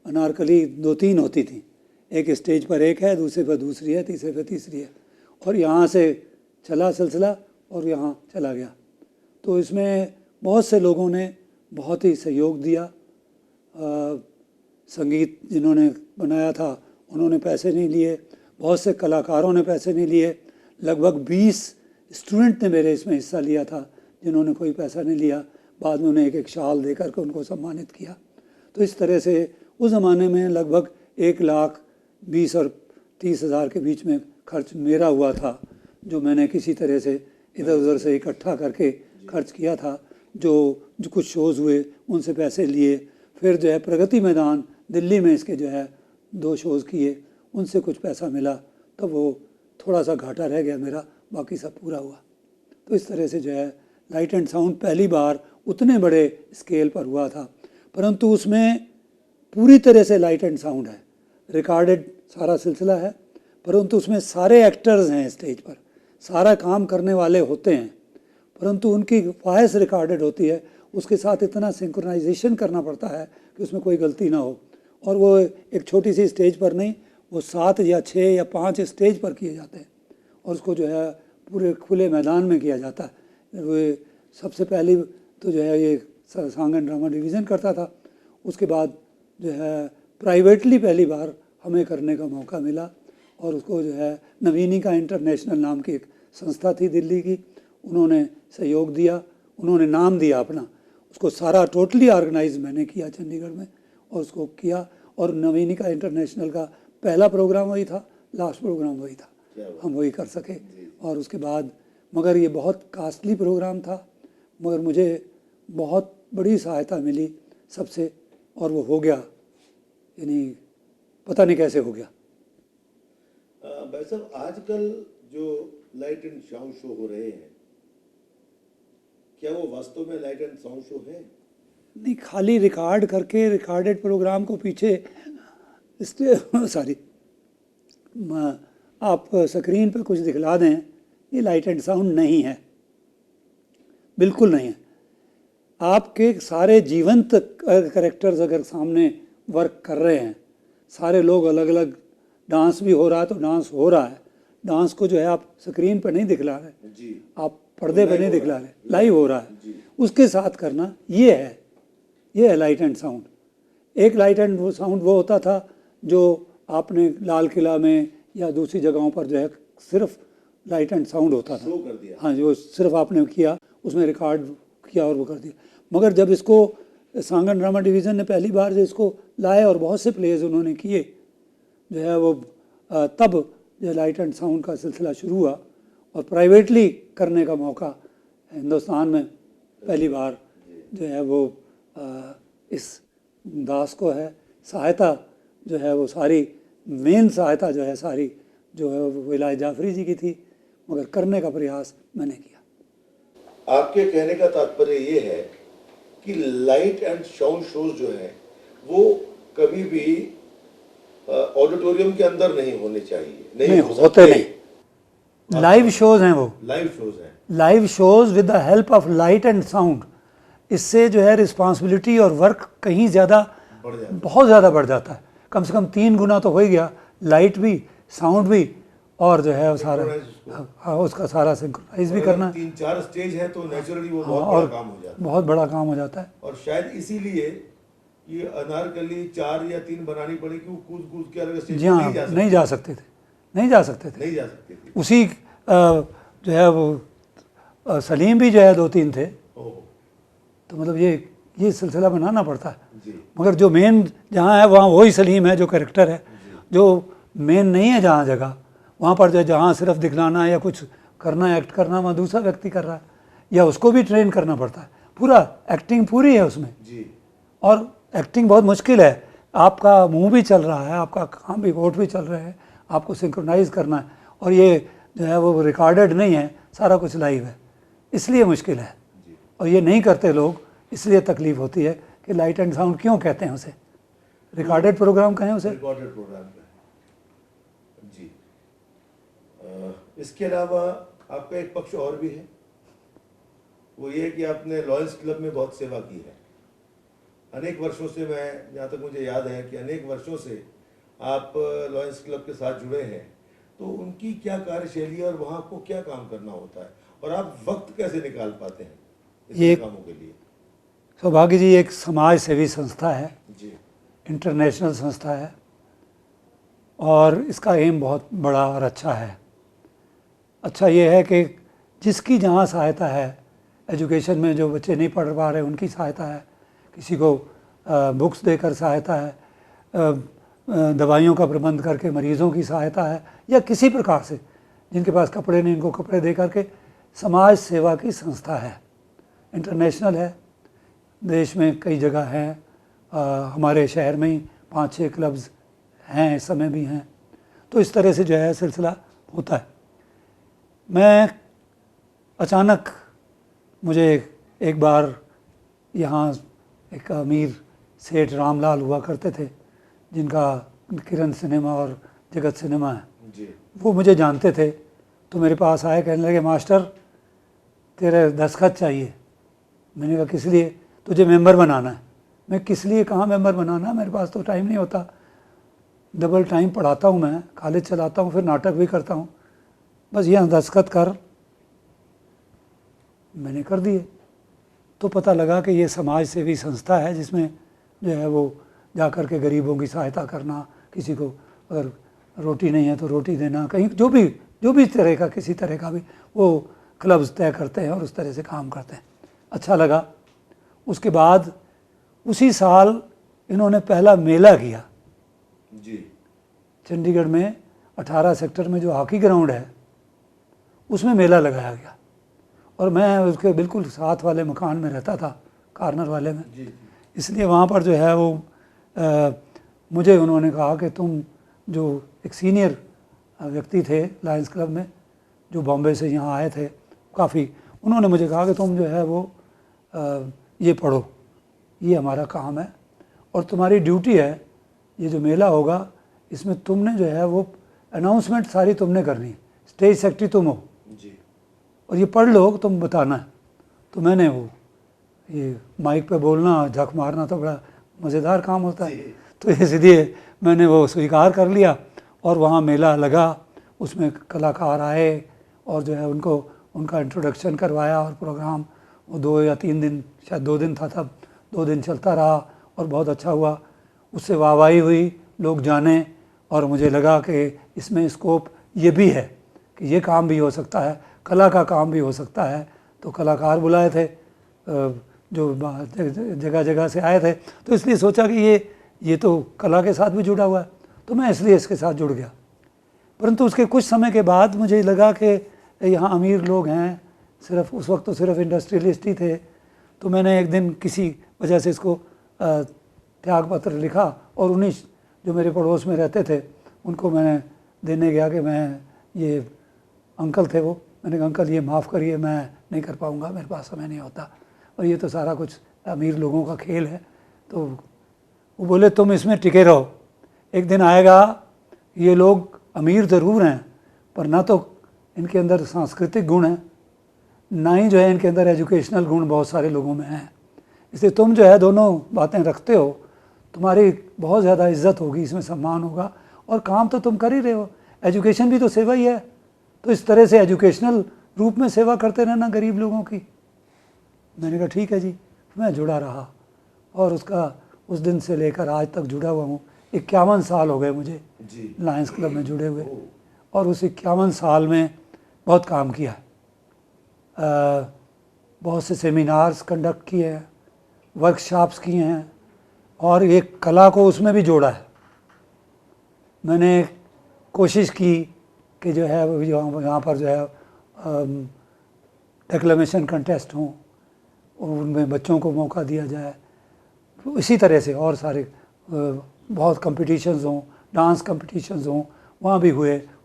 S2: अनारकली 2-3 होती थी। एक स्टेज पर एक है, दूसरे पर दूसरी है, तीसरे पर तीसरी है, और यहाँ से चला सिलसिला और यहाँ चला गया। तो इसमें बहुत से लोगों ने बहुत ही सहयोग दिया। संगीत जिन्होंने बनाया था उन्होंने पैसे नहीं लिए, बहुत से कलाकारों ने पैसे नहीं लिए, लगभग 20 स्टूडेंट ने मेरे इसमें हिस्सा लिया था जिन्होंने कोई पैसा नहीं लिया। बाद में उन्हें एक शाल देकर के उनको सम्मानित किया। तो इस तरह से उस ज़माने में लगभग 1,20,000 और 30,000 के बीच में खर्च मेरा हुआ था, जो मैंने किसी तरह से इधर उधर से इकट्ठा करके खर्च किया था। जो कुछ शोज़ हुए उनसे पैसे लिए, फिर जो है प्रगति मैदान दिल्ली में इसके जो है 2 शोज़ किए, उनसे कुछ पैसा मिला, तब वो थोड़ा सा घाटा रह गया मेरा, बाकी सब पूरा हुआ। तो इस तरह से जो है लाइट एंड साउंड पहली बार उतने बड़े स्केल पर हुआ था, परंतु उसमें पूरी तरह से लाइट एंड साउंड है, रिकॉर्डेड सारा सिलसिला है, परंतु उसमें सारे एक्टर्स हैं स्टेज पर, सारा काम करने वाले होते हैं, परंतु उनकी वॉइस रिकॉर्डेड होती है, उसके साथ इतना सिंक्रोनाइजेशन करना पड़ता है कि उसमें कोई गलती ना हो। और वो एक छोटी सी स्टेज पर नहीं, वो 7 या 6 या 5 स्टेज पर किए जाते हैं, और उसको जो है पूरे खुले मैदान में किया जाता है। वो सबसे पहली तो जो है ये सॉन्ग एंड ड्रामा डिवीज़न करता था, उसके बाद जो है प्राइवेटली पहली बार हमें करने का मौका मिला, और उसको जो है नवीनिका इंटरनेशनल नाम की एक संस्था थी दिल्ली की, उन्होंने सहयोग दिया, उन्होंने नाम दिया अपना, उसको सारा टोटली ऑर्गेनाइज मैंने किया चंडीगढ़ में, और उसको किया। और नवीनिका इंटरनेशनल का पहला प्रोग्राम वही था, लास्ट प्रोग्राम वही था, हम वही कर सके। और उसके बाद मगर ये बहुत कास्टली प्रोग्राम था, मगर मुझे बहुत बड़ी सहायता मिली सबसे, और वो हो गया, यानी पता नहीं कैसे हो गया।
S1: भाई साहब, आजकल जो लाइट एंड साउंड शो हो रहे हैं, क्या वो वास्तव में लाइट एंड साउंड शो है?
S2: नहीं, खाली रिकॉर्ड करके रिकॉर्डेड प्रोग्राम को पीछे सॉरी आप स्क्रीन पे कुछ दिखला दें, ये लाइट एंड साउंड नहीं है, बिल्कुल नहीं है। आपके सारे जीवंत कैरेक्टर्स अगर सामने वर्क कर रहे हैं, सारे लोग अलग अलग, डांस भी हो रहा है तो डांस हो रहा है, डांस को जो है आप स्क्रीन पर नहीं दिखला रहे
S1: जी,
S2: आप पर्दे पे नहीं दिखला रहे, लाइव हो रहा है, उसके साथ करना ये है लाइट एंड साउंड। एक लाइट एंड साउंड वो होता था जो आपने लाल किला में या दूसरी जगहों पर जो है सिर्फ लाइट एंड साउंड होता था,
S1: कर दिया।
S2: हाँ, जो सिर्फ आपने किया, उसमें रिकॉर्ड किया और वो कर दिया। मगर जब इसको सॉन्ग एंड ड्रामा डिवीज़न ने पहली बार जो इसको लाए और बहुत से प्लेज उन्होंने किए जो है वो, तब जो लाइट एंड साउंड का सिलसिला शुरू हुआ, और प्राइवेटली करने का मौका हिंदुस्तान में पहली बार जो है वो इस दास को है। सहायता जो है वो सारी, मेन सहायता जो है सारी जो है वो विलायत जाफरी जी की थी, मगर करने का प्रयास मैंने किया।
S1: आपके कहने का तात्पर्य ये है कि लाइट एंड साउंड शोज जो है वो कभी भी ऑडिटोरियम के अंदर नहीं होने चाहिए,
S2: नहीं होते नहीं, लाइव शोज हैं वो,
S1: लाइव शोज हैं,
S2: live shows with the help of light and sound. इससे जो है रिस्पॉन्सिबिलिटी और वर्क कहीं ज़्यादा, बहुत ज़्यादा बढ़ जाता है, कम से कम 3 गुना तो हो ही गया, लाइट भी, साउंड भी, और जो है वो सारा, हाँ, उसका सारा सिंक्रोनाइज भी करना है।
S1: 3-4 स्टेज है तो नेचुरली वो बहुत
S2: और
S1: बड़ा काम हो जाता है,
S2: बहुत बड़ा काम हो जाता है।
S1: और शायद इसीलिए ये अनारकली 4 या 3 बनानी पड़ी कि वो कूद कूद के अलग स्टेज
S2: जी हाँ, नहीं जा सकते थे, नहीं जा सकते थे। उसी जो है वो सलीम भी जो है 2-3 थे, तो मतलब ये सिलसिला बनाना पड़ता है। मगर जो मेन जहाँ है वहाँ वही सलीम है जो कैरेक्टर है, जो मेन नहीं है जहाँ जगह, वहाँ पर जो जहाँ सिर्फ दिखलाना या कुछ करना, एक्ट करना, वहाँ दूसरा व्यक्ति कर रहा है, या उसको भी ट्रेन करना पड़ता है, पूरा एक्टिंग पूरी है उसमें जी। और एक्टिंग बहुत मुश्किल है, आपका मुंह भी चल रहा है, आपका काम भी, होठ भी चल रहे हैं, आपको सिंक्रोनाइज करना है, और ये जो है वो रिकॉर्डेड नहीं है, सारा कुछ लाइव है, इसलिए मुश्किल है। और ये नहीं करते लोग, इसलिए तकलीफ होती है कि लाइट एंड साउंड क्यों कहते हैं उसे, रिकॉर्डेड प्रोग्राम कहें उसे,
S1: रिकॉर्डेड प्रोग्राम जी। इसके अलावा आपका एक पक्ष और भी है, वो ये कि आपने लॉयंस क्लब में बहुत सेवा की है। अनेक वर्षों से, मैं जहाँ तक मुझे याद है कि अनेक वर्षों से आप लॉयंस क्लब के साथ जुड़े हैं, तो उनकी क्या कार्यशैली है और वहाँ आपको क्या काम करना होता है, और आप वक्त कैसे निकाल पाते हैं
S2: ये
S1: कामों के लिए?
S2: सौभाग्य जी एक समाज सेवी संस्था है
S1: जी,
S2: इंटरनेशनल संस्था है, और इसका एम बहुत बड़ा और अच्छा है। अच्छा ये है कि जिसकी जहाँ सहायता है, एजुकेशन में जो बच्चे नहीं पढ़ पा रहे उनकी सहायता है, किसी को बुक्स देकर सहायता है, दवाइयों का प्रबंध करके मरीज़ों की सहायता है, या किसी प्रकार से जिनके पास कपड़े नहीं उनको कपड़े दे करके समाज सेवा की संस्था है। इंटरनेशनल है, देश में कई जगह है, हमारे शहर में ही 5-6 क्लब्स हैं, इस समय भी हैं। तो इस तरह से जो है सिलसिला होता है। मैं अचानक मुझे एक बार यहाँ एक अमीर सेठ रामलाल हुआ करते थे, जिनका किरण सिनेमा और जगत सिनेमा है,
S1: जी
S2: वो मुझे जानते थे। तो मेरे पास आए, कहने लगे मास्टर तेरे दस्तखत चाहिए। मैंने कहा किस लिए? तुझे मेंबर बनाना है। मैं किस लिए, कहाँ मेंबर बनाना, मेरे पास तो टाइम नहीं होता, डबल टाइम पढ़ाता हूँ, मैं कॉलेज चलाता हूँ, फिर नाटक भी करता हूँ, बस यहाँ दस्तखत कर। मैंने कर दिए। तो पता लगा कि ये समाज सेवी संस्था है, जिसमें जो है वो जा कर के गरीबों की सहायता करना, किसी को अगर रोटी नहीं है तो रोटी देना, कहीं जो भी तरह का, किसी तरह का भी वो क्लब्स तय करते हैं और उस तरह से काम करते हैं। अच्छा लगा। उसके बाद उसी साल इन्होंने पहला मेला किया
S1: जी
S2: चंडीगढ़ में, 18 सेक्टर में जो हॉकी ग्राउंड है उसमें मेला लगाया गया। और मैं उसके बिल्कुल साथ वाले मकान में रहता था, कॉर्नर वाले में।
S1: जी
S2: इसलिए वहाँ पर जो है वो मुझे उन्होंने कहा कि तुम जो एक सीनियर व्यक्ति थे लायंस क्लब में, जो बॉम्बे से यहाँ आए थे काफ़ी, उन्होंने मुझे कहा कि तुम जो है वो ये पढ़ो, ये हमारा काम है और तुम्हारी ड्यूटी है, ये जो मेला होगा इसमें तुमने जो है वो अनाउंसमेंट सारी तुमने करनी है, स्टेज सेक्रेटरी तुम हो
S1: जी
S2: और ये पढ़ लो, तुम बताना है। तो मैंने वो ये माइक पे बोलना, झक मारना तो बड़ा मज़ेदार काम होता है, तो इसलिए मैंने वो स्वीकार कर लिया। और वहाँ मेला लगा, उसमें कलाकार आए और जो है उनका इंट्रोडक्शन करवाया और प्रोग्राम वो 2 या 3 दिन, शायद 2 दिन था तब, 2 दिन चलता रहा और बहुत अच्छा हुआ। उससे वाहवाही हुई, लोग जाने, और मुझे लगा कि इसमें स्कोप ये भी है कि ये काम भी हो सकता है, कला का काम भी हो सकता है। तो कलाकार बुलाए थे जो जगह जगह से आए थे, तो इसलिए सोचा कि ये तो कला के साथ भी जुड़ा हुआ है, तो मैं इसलिए इसके साथ जुड़ गया। परंतु उसके कुछ समय के बाद मुझे लगा कि यहाँ अमीर लोग हैं, सिर्फ उस वक्त तो सिर्फ इंडस्ट्रियलिस्ट ही थे। तो मैंने एक दिन किसी वजह से इसको त्याग पत्र लिखा और उन्हीं जो मेरे पड़ोस में रहते थे उनको मैंने देने गया कि मैं, ये अंकल थे वो, मैंने कहा अंकल ये माफ़ करिए, मैं नहीं कर पाऊँगा, मेरे पास समय नहीं होता और ये तो सारा कुछ अमीर लोगों का खेल है। तो वो बोले तुम इसमें टिके रहो, एक दिन आएगा ये लोग अमीर ज़रूर हैं पर ना तो इनके अंदर सांस्कृतिक गुण हैं, ना ही जो है इनके अंदर एजुकेशनल गुण बहुत सारे लोगों में हैं, इसलिए तुम जो है दोनों बातें रखते हो, तुम्हारी बहुत ज़्यादा इज्जत होगी, इसमें सम्मान होगा और काम तो तुम कर ही रहे हो, एजुकेशन भी तो सेवा ही है, तो इस तरह से एजुकेशनल रूप में सेवा करते रहना गरीब लोगों की। मैंने कहा ठीक है जी। मैं जुड़ा रहा और उसका उस दिन से लेकर आज तक जुड़ा हुआ हूँ। 51 साल हो गए मुझे लायंस क्लब में जुड़े हुए और उस 51 साल में बहुत काम किया है। बहुत से सेमिनार्स कंडक्ट किए हैं, वर्कशॉप्स किए हैं और एक कला को उसमें भी जोड़ा है। मैंने कोशिश की कि जो है यहाँ पर जो है डेक्लेमेशन कंटेस्ट हों, उनमें बच्चों को मौका दिया जाए, इसी तरह से और सारे बहुत कंपटीशंस हों, डांस कंपटीशंस हों, वहाँ भी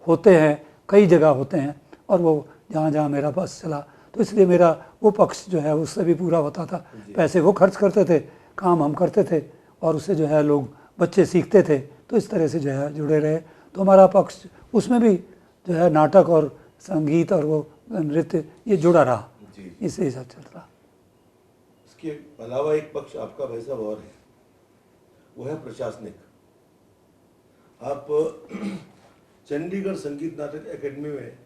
S2: होते हैं, कई जगह होते हैं और वो जहाँ जहाँ मेरा बस चला, तो इसलिए मेरा वो पक्ष जो है उससे भी पूरा होता था। पैसे वो खर्च करते थे, काम हम करते थे और उससे जो है लोग बच्चे सीखते थे, तो इस तरह से जो है जुड़े रहे। तो हमारा पक्ष उसमें भी जो है नाटक और संगीत और वो नृत्य ये जुड़ा रहा, इससे सब चल रहा।
S1: इसके अलावा एक पक्ष आपका भाई साहब और है, वो है प्रशासनिक। आप चंडीगढ़ संगीत नाटक एकेडमी में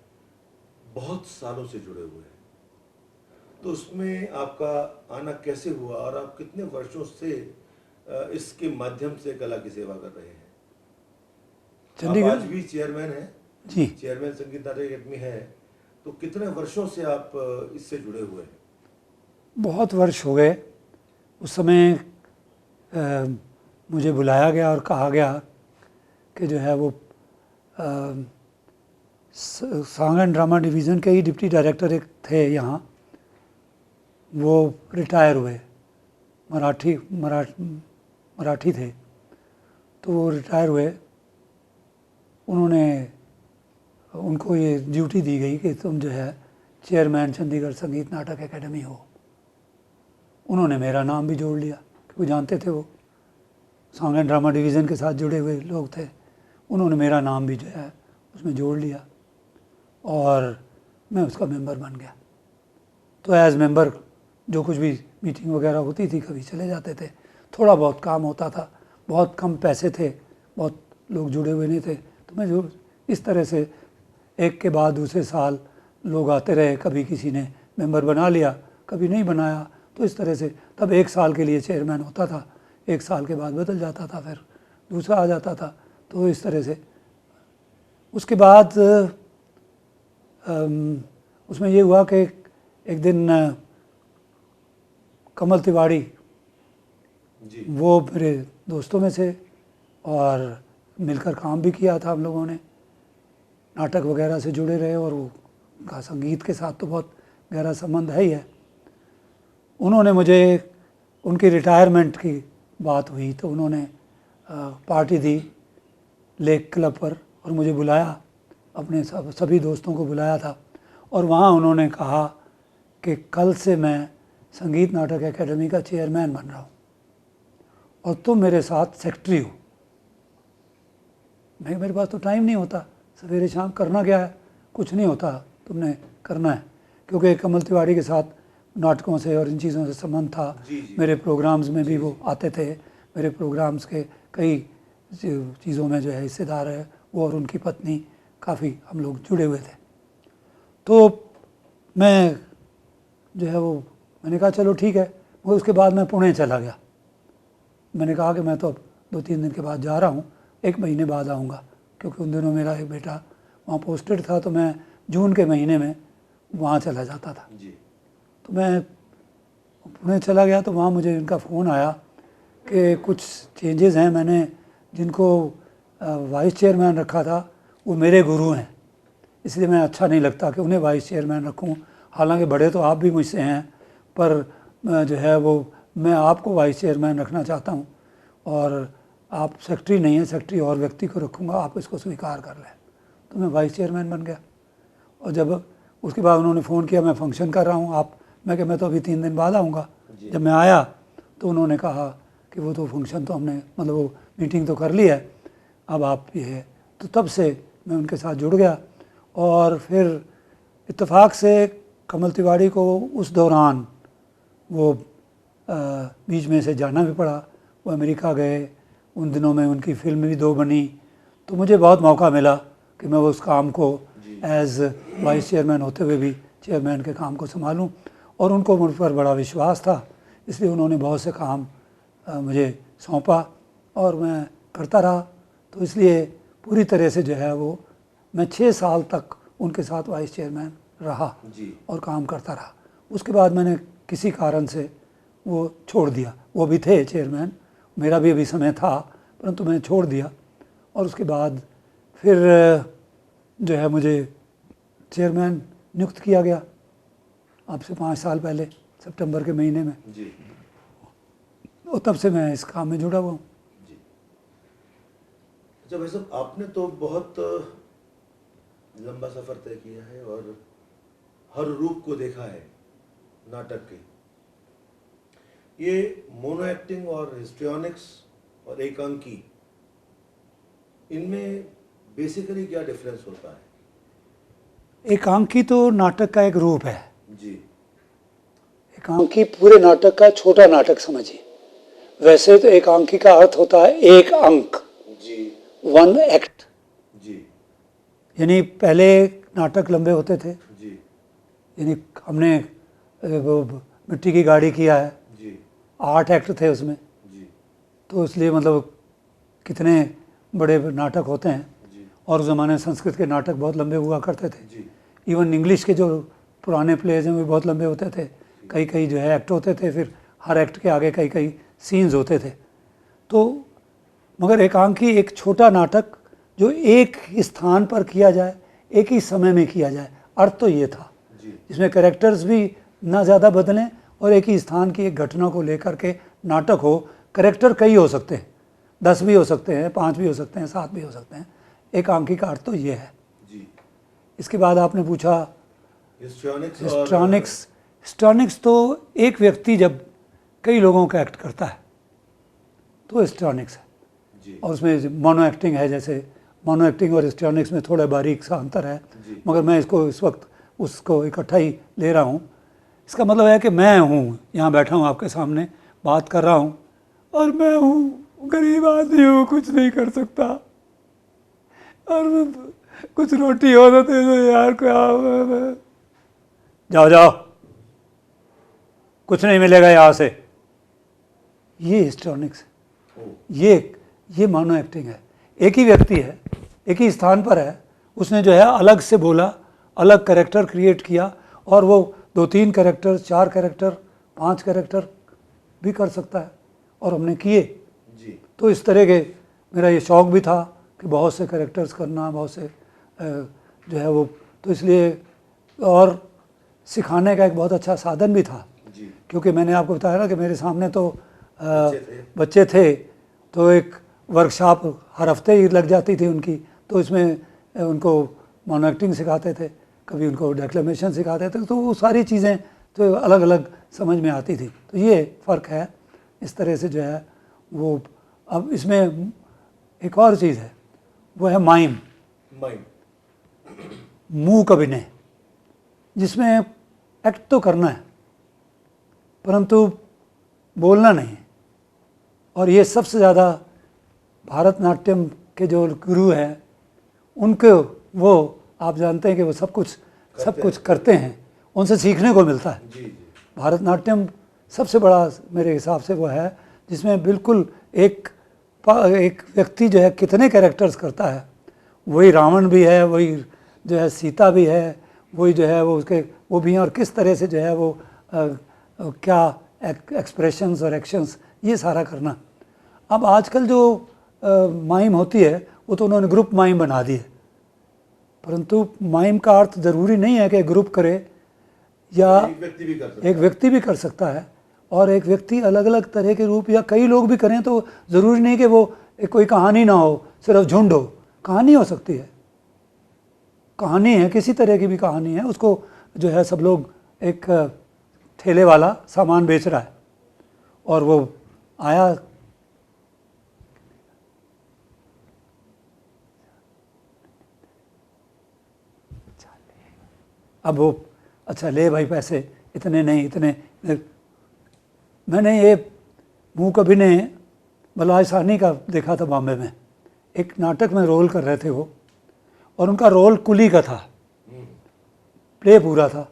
S1: बहुत सालों से जुड़े हुए हैं, तो उसमें आपका आना कैसे हुआ और आप कितने वर्षों से इसके माध्यम से कला की सेवा कर रहे हैं?
S2: चंडीगढ़
S1: आप आज भी चेयरमैन हैं
S2: जी,
S1: चेयरमैन संगीत नाटक एकेडमी है, तो कितने वर्षों से आप इससे जुड़े हुए हैं?
S2: बहुत वर्ष हो गए। उस समय मुझे बुलाया गया और कहा गया कि जो है वो सॉन्ग एंड ड्रामा डिवीज़न के ही डिप्टी डायरेक्टर एक थे यहाँ, मराठी थे, तो वो रिटायर हुए। उनको ये ड्यूटी दी गई कि तुम जो है चेयरमैन चंडीगढ़ संगीत नाटक एकेडमी हो। उन्होंने मेरा नाम भी जोड़ लिया, क्योंकि जानते थे वो सॉन्ग एंड ड्रामा डिवीज़न के साथ जुड़े हुए लोग थे। उन्होंने मेरा नाम भी जो है उसमें जोड़ लिया और मैं उसका मेंबर बन गया। तो एज़ मेंबर जो कुछ भी मीटिंग वगैरह होती थी कभी चले जाते थे। थोड़ा बहुत काम होता था, बहुत कम पैसे थे, बहुत लोग जुड़े हुए नहीं थे, तो मैं जो इस तरह से एक के बाद दूसरे साल लोग आते रहे। कभी किसी ने मेंबर बना लिया, कभी नहीं बनाया, तो इस तरह से तब 1 साल के लिए चेयरमैन होता था, 1 साल के बाद बदल जाता था, फिर दूसरा आ जाता था। तो इस तरह से उसके बाद उसमें ये हुआ कि एक दिन कमल तिवारी
S1: जी।
S2: वो मेरे दोस्तों में से, और मिलकर काम भी किया था हम लोगों ने, नाटक वगैरह से जुड़े रहे, और वो उनका संगीत के साथ तो बहुत गहरा संबंध है ही है। उन्होंने मुझे, उनकी रिटायरमेंट की बात हुई तो उन्होंने पार्टी दी लेक क्लब पर, और मुझे बुलाया, अपने सभी दोस्तों को बुलाया था, और वहाँ उन्होंने कहा कि कल से मैं संगीत नाटक एकेडमी का चेयरमैन बन रहा हूँ और तुम मेरे साथ सेक्रेटरी हो। मेरे पास तो टाइम नहीं होता, सवेरे शाम करना क्या है, कुछ नहीं होता, तुमने करना है। क्योंकि कमल तिवारी के साथ नाटकों से और इन चीज़ों से संबंध था।
S1: जी।
S2: मेरे प्रोग्राम्स में भी वो आते थे, मेरे प्रोग्राम्स के कई चीज़ों में जो है हिस्सेदार है वो, और उनकी पत्नी, काफ़ी हम लोग जुड़े हुए थे। तो मैं जो है वो, मैंने कहा चलो ठीक है। मगर उसके बाद मैं पुणे चला गया। मैंने कहा कि मैं तो अब 2-3 दिन के बाद जा रहा हूँ, 1 महीने बाद आऊँगा, क्योंकि उन दिनों मेरा एक बेटा वहाँ पोस्टेड था, तो मैं जून के महीने में वहाँ चला जाता था।
S1: जी।
S2: तो मैं पुणे चला गया, तो वहाँ मुझे इनका फ़ोन आया कि कुछ चेंजेस हैं। मैंने जिनको वाइस चेयरमैन रखा था वो मेरे गुरु हैं, इसलिए मैं अच्छा नहीं लगता कि उन्हें वाइस चेयरमैन रखूं। हालांकि बड़े तो आप भी मुझसे हैं, पर जो है वो मैं आपको वाइस चेयरमैन रखना चाहता हूं, और आप सेक्रेटरी नहीं हैं, सेक्रेटरी और व्यक्ति को रखूँगा, आप इसको स्वीकार कर लें। तो मैं वाइस चेयरमैन बन गया। और जब उसके बाद उन्होंने फ़ोन किया, मैं फंक्शन कर रहा हूँ, आप, मैं कि मैं तो अभी 3 दिन बाद आऊँगा। जब मैं आया तो उन्होंने कहा कि वो तो फंक्शन तो हमने, मतलब वो मीटिंग तो कर ली है, अब आप ये है। तो तब से मैं उनके साथ जुड़ गया, और फिर इत्तेफाक से कमल तिवारी को उस दौरान वो बीच में से जाना भी पड़ा, वो अमेरिका गए। उन दिनों में उनकी फिल्म भी 2 बनी, तो मुझे बहुत मौका मिला कि मैं उस काम को एज़ वाइस चेयरमैन होते हुए भी चेयरमैन के काम को संभालूं। और उनको मुझ पर बड़ा विश्वास था, इसलिए उन्होंने बहुत से काम मुझे सौंपा और मैं करता रहा। तो इसलिए पूरी तरह से जो है वो मैं 6 साल तक उनके साथ वाइस चेयरमैन रहा और काम करता रहा। उसके बाद मैंने किसी कारण से वो छोड़ दिया। वो भी थे चेयरमैन, मेरा भी अभी समय था, परंतु मैंने छोड़ दिया। और उसके बाद फिर जो है मुझे चेयरमैन नियुक्त किया गया, अब से 5 साल पहले, सितंबर के महीने में।
S1: जी।
S2: और तब से मैं इस काम में जुड़ा हुआ हूँ।
S1: जी। अच्छा भाई साहब, आपने तो बहुत लंबा सफ़र तय किया है और हर रूप को देखा है नाटक के। ये मोनो एक्टिंग और हिस्ट्रियोनिक्स और एकांकी, इनमें बेसिकली क्या डिफरेंस होता है?
S2: एकांकी तो नाटक का एक रूप है।
S1: जी।
S2: एकांकी पूरे नाटक का छोटा नाटक समझिए। वैसे तो एकांकी का अर्थ होता है एक अंक,
S1: जी।
S2: 1 एक्ट।
S1: जी।
S2: यानी पहले नाटक लंबे होते थे,
S1: जी।
S2: यानी हमने वो मिट्टी की गाड़ी किया है,
S1: जी।
S2: 8 एक्ट थे उसमें।
S1: जी।
S2: तो इसलिए मतलब कितने बड़े नाटक होते हैं।
S1: जी।
S2: और उस ज़माने में संस्कृत के नाटक बहुत लंबे हुआ करते थे।
S1: जी।
S2: इवन इंग्लिश के जो पुराने प्लेज हैं वो बहुत लंबे होते थे। कई कई जो है एक्ट होते थे, फिर हर एक्ट के आगे कई कई सीन्स होते थे। तो मगर एकांकी एक छोटा नाटक जो एक स्थान पर किया जाए, एक ही समय में किया जाए, अर्थ तो ये था। जिसमें कैरेक्टर्स भी ना ज़्यादा बदलें और एक ही स्थान की एक घटना को लेकर के नाटक हो, करेक्टर कई हो सकते हैं, 10 भी हो सकते हैं, 5 भी हो सकते हैं, 7 भी हो सकते हैं। एक आंखी का अर्थ तो ये है।
S1: जी।
S2: इसके बाद आपने पूछा
S1: हिस्ट्रॉनिक्स
S2: हिस्ट्रॉनिक्स। हिस्ट्रॉनिक्स तो एक व्यक्ति जब कई लोगों का एक्ट करता है तो हिस्ट्रॉनिक्स है।
S1: जी।
S2: और उसमें मोनो एक्टिंग है, जैसे मोनो एक्टिंग और हिस्ट्रॉनिक्स में थोड़ा बारीक सा अंतर है,
S1: जी।
S2: मगर मैं इसको इस वक्त उसको इकट्ठा ही ले रहा हूँ। इसका मतलब है कि मैं हूँ, यहाँ बैठा हूँ आपके सामने बात कर रहा हूँ, और मैं हूँ गरीब आदमी हूँ, कुछ नहीं कर सकता, और कुछ रोटी हो तो दे दो यार, क्या जाओ जाओ, कुछ नहीं मिलेगा यहाँ से। ये हिस्ट्रॉनिक्स है, ये मोनो एक्टिंग है। एक ही व्यक्ति है, एक ही स्थान पर है, उसने जो है अलग से बोला, अलग कैरेक्टर क्रिएट किया, और वो 2-3 कैरेक्टर, 4 कैरेक्टर, 5 कैरेक्टर भी कर सकता है, और हमने किए।
S1: जी।
S2: तो इस तरह के मेरा ये शौक़ भी था कि बहुत से कैरेक्टर्स करना, बहुत से जो है वो, तो इसलिए, और सिखाने का एक बहुत अच्छा साधन भी था।
S1: जी।
S2: क्योंकि मैंने आपको बताया ना कि मेरे सामने तो
S1: बच्चे
S2: थे, तो एक वर्कशॉप हर हफ्ते ही लग जाती थी उनकी, तो इसमें उनको मोनो एक्टिंग सिखाते थे, कभी उनको डेक्लेमेशन सिखाते थे, तो वो सारी चीज़ें तो अलग अलग समझ में आती थी। तो ये फ़र्क है, इस तरह से जो है वो। अब इसमें एक और चीज़ है, वो है माइम, मूक अभिनय, जिसमें एक्ट तो करना है परंतु बोलना नहीं है। और ये सबसे ज़्यादा भारतनाट्यम के जो गुरु हैं उनको, वो आप जानते हैं कि वो सब कुछ करते हैं, उनसे सीखने को मिलता है।
S1: जी।
S2: भारतनाट्यम सबसे बड़ा मेरे हिसाब से वो है जिसमें बिल्कुल एक व्यक्ति जो है कितने कैरेक्टर्स करता है। वही रावण भी है, वही जो है सीता भी है, वही जो है वो उसके वो भी हैं, और किस तरह से जो है वो क्या एक्सप्रेशंस और एक्शंस, ये सारा करना। अब आजकल जो माइम होती है वो तो उन्होंने ग्रुप माइम बना दी है, परंतु माइम का अर्थ ज़रूरी नहीं है कि ग्रुप करे, या एक व्यक्ति भी कर सकता है। और एक व्यक्ति अलग अलग तरह के रूप, या कई लोग भी करें, तो ज़रूरी नहीं कि वो कोई कहानी ना हो, सिर्फ झुंड हो। कहानी हो सकती है, कहानी है, किसी तरह की भी कहानी है, उसको जो है सब लोग, एक ठेले वाला सामान बेच रहा है और वो आया, अब वो अच्छा ले भाई पैसे, इतने नहीं, इतने। मैंने ये मूक अभिनय बलराज साहनी का देखा था बॉम्बे में, एक नाटक में रोल कर रहे थे वो, और उनका रोल कुली का था, प्ले पूरा था,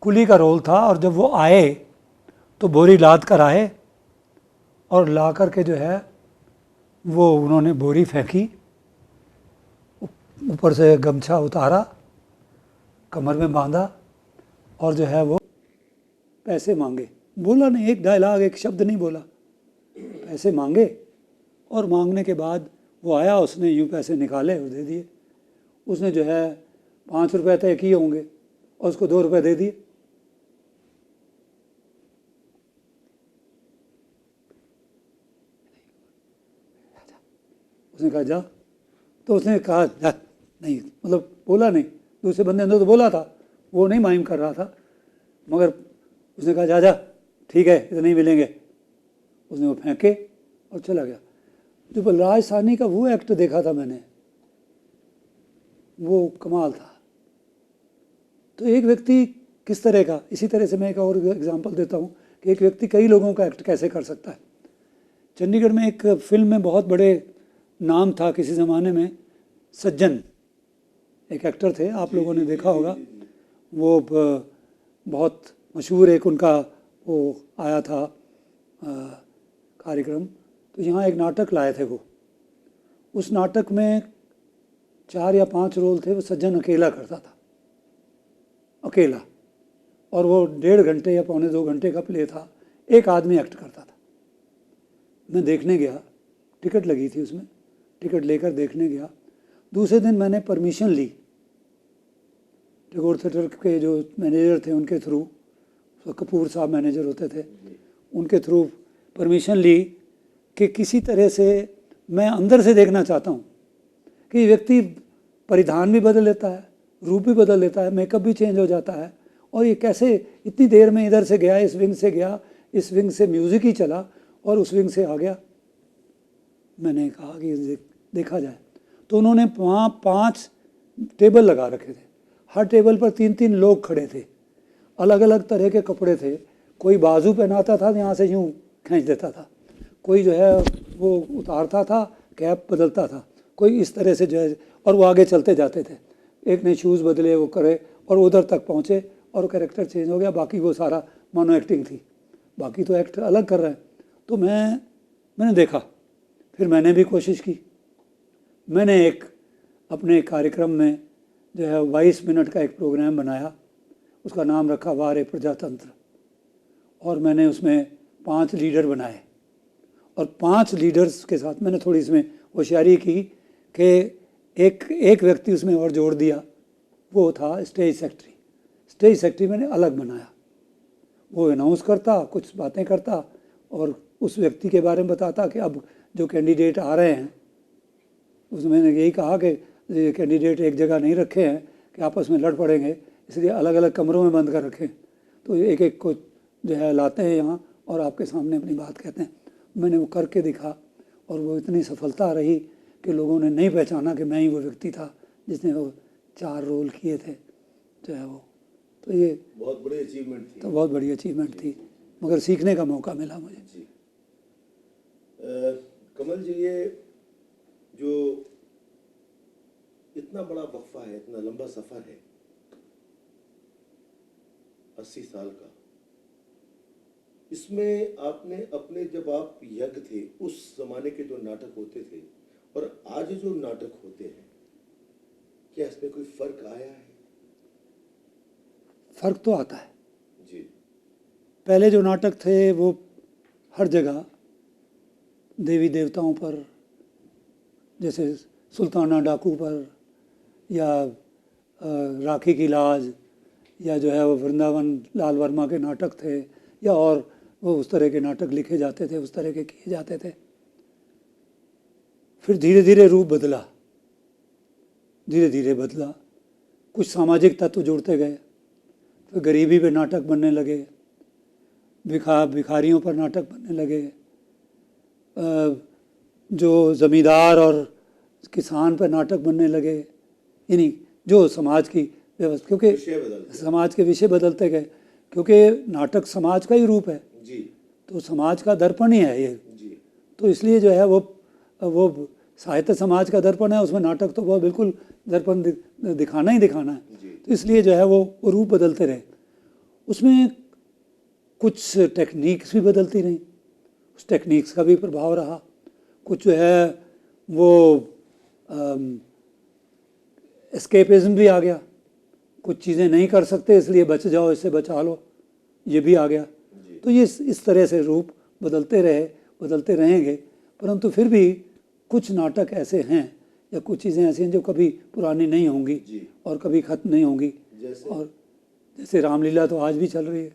S2: कुली का रोल था। और जब वो आए तो बोरी लाद कर आए, और ला कर के जो है वो उन्होंने बोरी फेंकी, ऊपर से गमछा उतारा, कमर में बांधा, और जो है वो पैसे मांगे। बोला नहीं, एक डायलॉग, एक शब्द नहीं बोला, पैसे मांगे। और मांगने के बाद वो आया, उसने यूँ पैसे निकाले और दे दिए। उसने जो है 5 रुपये तय किए होंगे और उसको 2 रुपये दे दिए। उसने कहा जा, तो उसने कहा जा नहीं, मतलब बोला नहीं। दूसरे बंदे ने तो बोला था, वो नहीं माइम कर रहा था, मगर उसने कहा जा जा, ठीक है, इतने ही मिलेंगे। उसने वो फेंके और चला गया। जो बलराज साहनी का वो एक्ट देखा था मैंने, वो कमाल था। तो एक व्यक्ति किस तरह का, इसी तरह से मैं एक और एग्जांपल देता हूँ कि एक व्यक्ति कई लोगों का एक्ट कैसे कर सकता है। चंडीगढ़ में एक फिल्म में बहुत बड़े नाम था किसी ज़माने में, सज्जन एक एक्टर थे, आप लोगों ने देखा होगा। वो बहुत मशहूर, एक उनका वो आया था कार्यक्रम, तो यहाँ एक नाटक लाए थे वो। उस नाटक में 4 या 5 रोल थे, वो सज्जन अकेला करता था, अकेला, और वो 1.5 घंटे या 1.25 घंटे का प्ले था, एक आदमी एक्ट करता था। मैं देखने गया, टिकट लगी थी उसमें, टिकट लेकर देखने गया। दूसरे दिन मैंने परमिशन ली टैगोर थिएटर के जो मैनेजर थे उनके थ्रू, कपूर साहब मैनेजर होते थे, उनके थ्रू परमिशन ली कि किसी तरह से मैं अंदर से देखना चाहता हूँ कि व्यक्ति परिधान भी बदल लेता है, रूप भी बदल लेता है, मेकअप भी चेंज हो जाता है, और ये कैसे इतनी देर में इधर से गया, इस विंग से गया, इस विंग से म्यूज़िक ही चला और उस विंग से आ गया। मैंने कहा कि देखा जाए। तो उन्होंने वहाँ 5 टेबल लगा रखे थे, हर टेबल पर 3-3 लोग खड़े थे, अलग अलग तरह के कपड़े थे। कोई बाजू पहनाता था, यहाँ से यूँ खींच देता था, कोई जो है वो उतारता था, कैप बदलता था, कोई इस तरह से जो है, और वो आगे चलते जाते थे। एक ने शूज़ बदले, वो करे और उधर तक पहुँचे और कैरेक्टर चेंज हो गया। बाकी वो सारा मोनो एक्टिंग थी, बाकी तो एक्ट अलग कर रहे हैं। तो मैंने देखा, फिर मैंने भी कोशिश की। मैंने एक अपने कार्यक्रम में जो है 22 मिनट का एक प्रोग्राम बनाया, उसका नाम रखा वारे प्रजातंत्र, और मैंने उसमें 5 लीडर बनाए, और 5 लीडर्स के साथ मैंने थोड़ी इसमें होशियारी की कि एक व्यक्ति उसमें और जोड़ दिया, वो था स्टेज सेक्रेटरी। स्टेज सेक्रेटरी मैंने अलग बनाया, वो अनाउंस करता, कुछ बातें करता और उस व्यक्ति के बारे में बताता कि अब जो कैंडिडेट आ रहे हैं, उसमें मैंने यही कहा कि ये कैंडिडेट एक जगह नहीं रखे हैं कि आपस में लड़ पड़ेंगे, इसलिए अलग अलग कमरों में बंद कर रखें। तो एक एक को जो है लाते हैं यहाँ और आपके सामने अपनी बात कहते हैं। मैंने वो करके दिखा और वो इतनी सफलता रही कि लोगों ने नहीं पहचाना कि मैं ही वो व्यक्ति था जिसने वो 4 रोल किए थे जो है वो। तो ये
S1: बहुत बड़ी अचीवमेंट थी।
S2: तो बहुत बड़ी अचीवमेंट थी, मगर सीखने का मौका मिला मुझे।
S1: जी कमल जी, ये जो इतना बड़ा वक्फा है, इतना लंबा सफर है, 80 साल का, इसमें आपने अपने, जब आप यंग थे उस जमाने के जो नाटक होते थे और आज जो नाटक होते हैं, क्या इसमें कोई फर्क आया है?
S2: फर्क तो आता है
S1: जी।
S2: पहले जो नाटक थे वो हर जगह देवी देवताओं पर, जैसे सुल्ताना डाकू पर, या राखी की लाज, या जो है वो वृंदावन लाल वर्मा के नाटक थे, या और वो उस तरह के नाटक लिखे जाते थे, उस तरह के किए जाते थे। फिर धीरे धीरे रूप बदला, धीरे धीरे बदला, कुछ सामाजिक तत्व जुड़ते गए, फिर गरीबी पे नाटक बनने लगे, भिखारियों पर नाटक बनने लगे, जो ज़मींदार और किसान पर नाटक बनने लगे, यानी जो समाज की व्यवस्था, क्योंकि समाज के विषय बदलते गए, क्योंकि नाटक समाज का ही रूप है
S1: जी।
S2: तो समाज का दर्पण ही है ये
S1: जी।
S2: तो इसलिए जो है वो साहित्य समाज का दर्पण है, उसमें नाटक तो वो बिल्कुल दर्पण दिखाना ही दिखाना है। तो इसलिए जो है वो रूप बदलते रहे। उसमें कुछ टेक्निक्स भी बदलती रहीं, उस टेक्निक्स का भी प्रभाव रहा। कुछ जो है वो एस्केपिज्म भी आ गया, कुछ चीज़ें नहीं कर सकते इसलिए बच जाओ, इससे बचा लो, ये भी आ गया। तो ये इस तरह से रूप बदलते रहे, बदलते रहेंगे, परंतु फिर भी कुछ नाटक ऐसे हैं या कुछ चीज़ें ऐसी हैं जो कभी पुरानी नहीं होंगी और कभी ख़त्म नहीं होंगी। और जैसे रामलीला तो आज भी चल रही है,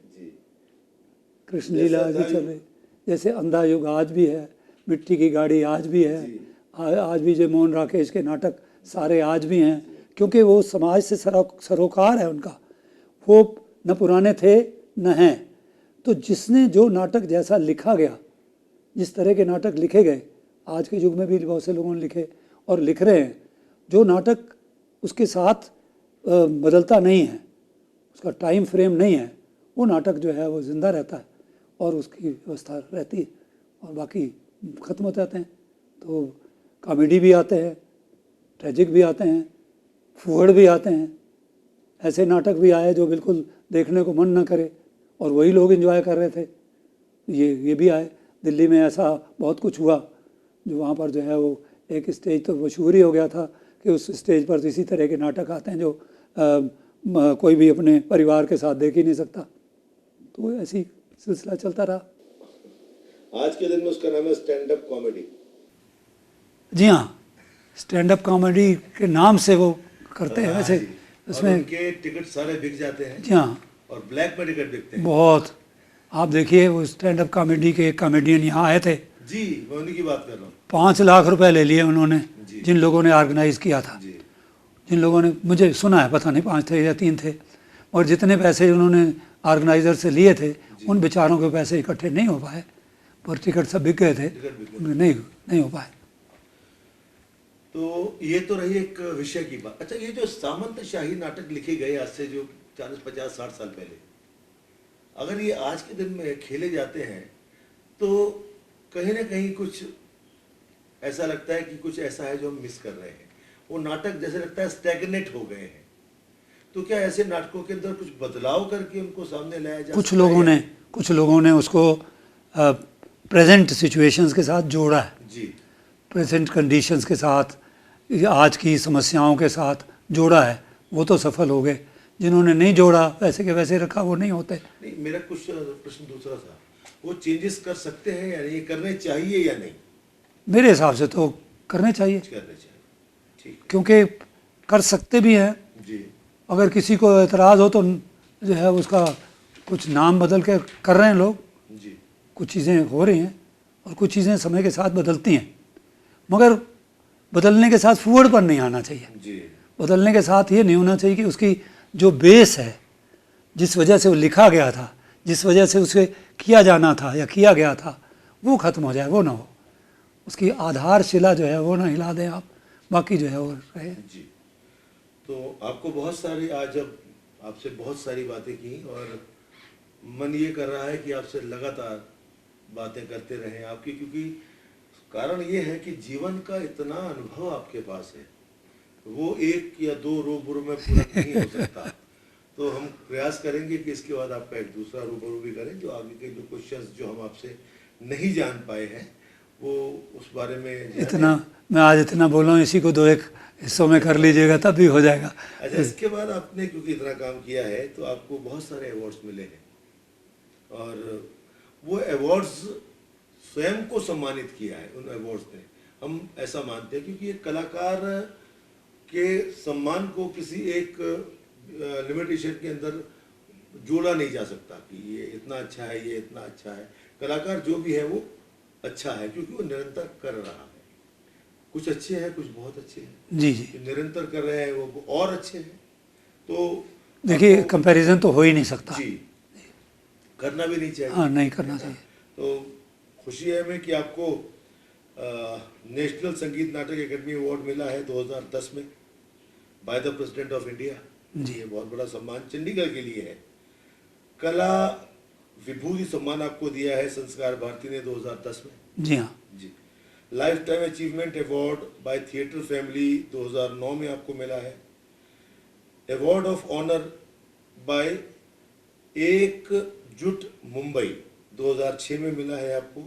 S2: कृष्ण लीला आज भी चल रही है, जैसे अंधा युग आज भी है, मिट्टी की गाड़ी आज भी है, आज भी जो मोहन राकेश के नाटक सारे आज भी हैं, क्योंकि वो समाज से सरोकार है उनका, वो न पुराने थे न हैं। तो जिसने जो नाटक जैसा लिखा गया, जिस तरह के नाटक लिखे गए, आज के युग में भी बहुत से लोगों ने लिखे और लिख रहे हैं, जो नाटक उसके साथ बदलता नहीं है, उसका टाइम फ्रेम नहीं है, वो नाटक जो है वो ज़िंदा रहता है और उसकी व्यवस्था रहती है और बाकी ख़त्म हो जाते हैं। तो कॉमेडी भी आते हैं, ट्रेजिक भी आते हैं, फूहड़ भी आते हैं, ऐसे नाटक भी आए जो बिल्कुल देखने को मन न करे और वही लोग एंजॉय कर रहे थे, ये भी आए। दिल्ली में ऐसा बहुत कुछ हुआ जो वहाँ पर जो है वो एक स्टेज तो मशहूर ही हो गया था कि उस स्टेज पर इसी तरह के नाटक आते हैं जो कोई भी अपने परिवार के साथ देख ही नहीं सकता। तो ऐसी सिलसिला चलता रहा।
S1: आज के दिन में उसका नाम है स्टैंड अप कॉमेडी।
S2: जी हाँ, स्टैंड अप कॉमेडी के नाम से वो करते हैं। वैसे उसमें
S1: उनके टिकट सारे बिक जाते हैं।
S2: जी हाँ,
S1: और ब्लैक में टिकट बिकते हैं
S2: बहुत। आप देखिए वो स्टैंड अप कॉमेडी के एक कॉमेडियन यहाँ आए थे,
S1: जी, मैं उन्हीं की बात कर रहा हूँ।
S2: 5 लाख रुपए ले लिए उन्होंने,
S1: जी।
S2: जिन लोगों ने ऑर्गेनाइज किया था,
S1: जी
S2: जिन लोगों ने, मुझे सुना है, पता नहीं 5 थे या 3 थे, और जितने पैसे उन्होंने ऑर्गेनाइजर से लिए थे उन बेचारों के पैसे इकट्ठे नहीं हो पाए, पर टिकट सब बिक गए थे,
S1: टिकट बिक गए।
S2: उनके नहीं हो पाए।
S1: तो ये तो रही एक विषय की बात। अच्छा, ये जो सामंतशाही नाटक लिखे गए आज से जो 40, 50, 60 साल पहले, अगर ये आज के दिन में खेले जाते हैं तो कहीं ना कहीं कुछ ऐसा लगता है कि कुछ ऐसा है जो हम मिस कर रहे हैं। वो नाटक जैसे लगता है स्टैग्नेट हो गए हैं। तो क्या ऐसे नाटकों के अंदर कुछ बदलाव करके उनको सामने लाया जा
S2: कुछ
S1: सकता है?
S2: लोगों ने उसको प्रेजेंट सिचुएशंस के साथ जोड़ा है,
S1: जी
S2: प्रेजेंट कंडीशंस के साथ, आज की समस्याओं के साथ जोड़ा है, वो तो सफल हो गए। जिन्होंने नहीं जोड़ा, वैसे के वैसे रखा, वो नहीं होते।
S1: नहीं, मेरा कुछ प्रश्न दूसरा था, वो चेंजेस कर सकते हैं या नहीं, करने चाहिए या नहीं?
S2: मेरे हिसाब से तो करने चाहिए,
S1: करने चाहिए, ठीक
S2: क्योंकि कर सकते भी हैं।
S1: है। जी
S2: अगर किसी को एतराज़ हो तो जो है उसका कुछ नाम बदल के कर रहे हैं लोग,
S1: जी
S2: कुछ चीज़ें हो रही हैं और कुछ चीज़ें समय के साथ बदलती हैं, मगर बदलने के साथ फूहड़ पर नहीं आना चाहिए।
S1: जी
S2: बदलने के साथ ये नहीं होना चाहिए कि उसकी जो बेस है, जिस वजह से वो लिखा गया था, जिस वजह से उसे किया जाना था या किया गया था, वो ख़त्म हो जाए, वो ना हो। उसकी आधारशिला जो है वो ना हिला दें आप, बाकी जो है वो रहे।
S1: जी। तो आपको बहुत सारी, आज अब आपसे बहुत सारी बातें की और मन ये कर रहा है कि आपसे लगातार बातें करते रहें आपकी, क्योंकि कारण ये है कि जीवन का इतना अनुभव आपके पास है, वो 1 या 2 रूबरू में पूरा नहीं हो सकता। तो हम प्रयास करेंगे कि इसके बाद आपका एक दूसरा रूबरू भी करें, जो आगे के जो क्वेश्चंस जो हम आपसे नहीं जान पाए हैं वो उस बारे में
S2: इतना मैं आज इतना बोल रहा हूँ, इसी को 2-1 हिस्सों में कर लीजिएगा तब भी हो जाएगा।
S1: अच्छा, इसके बाद आपने क्योंकि इतना काम किया है तो आपको बहुत सारे अवार्ड्स मिले हैं और वो अवार्ड्स स्वयं को सम्मानित किया है उन अवार्ड्स ने, हम ऐसा मानते हैं, क्योंकि एक कलाकार के सम्मान को किसी एक लिमिटेशन के अंदर जोड़ा नहीं जा सकता कि ये इतना अच्छा है, ये इतना अच्छा है। कलाकार जो भी है वो अच्छा है क्योंकि वो निरंतर कर रहा है। कुछ अच्छे हैं, कुछ बहुत अच्छे हैं,
S2: जी जी,
S1: निरंतर कर रहे हैं वो और अच्छे हैं। तो
S2: देखिए कंपैरिजन तो हो ही नहीं सकता।
S1: जी, करना भी नहीं चाहिए।
S2: हाँ, नहीं करना चाहिए।
S1: तो खुशी है हमें कि आपको नेशनल संगीत नाटक एकेडमी अवार्ड मिला है 2010 में by the president of India.
S2: जी,
S1: ये बहुत बड़ा सम्मान चंडीगढ़ के लिए है। कला विभूति सम्मान आपको दिया है संस्कार भारती ने 2010 में।
S2: जी हाँ,
S1: जी। Life time achievement award by theatre family 2009 में आपको मिला है। अवार्ड ऑफ ऑनर बाय एकजुट मुंबई 2006 में मिला है आपको।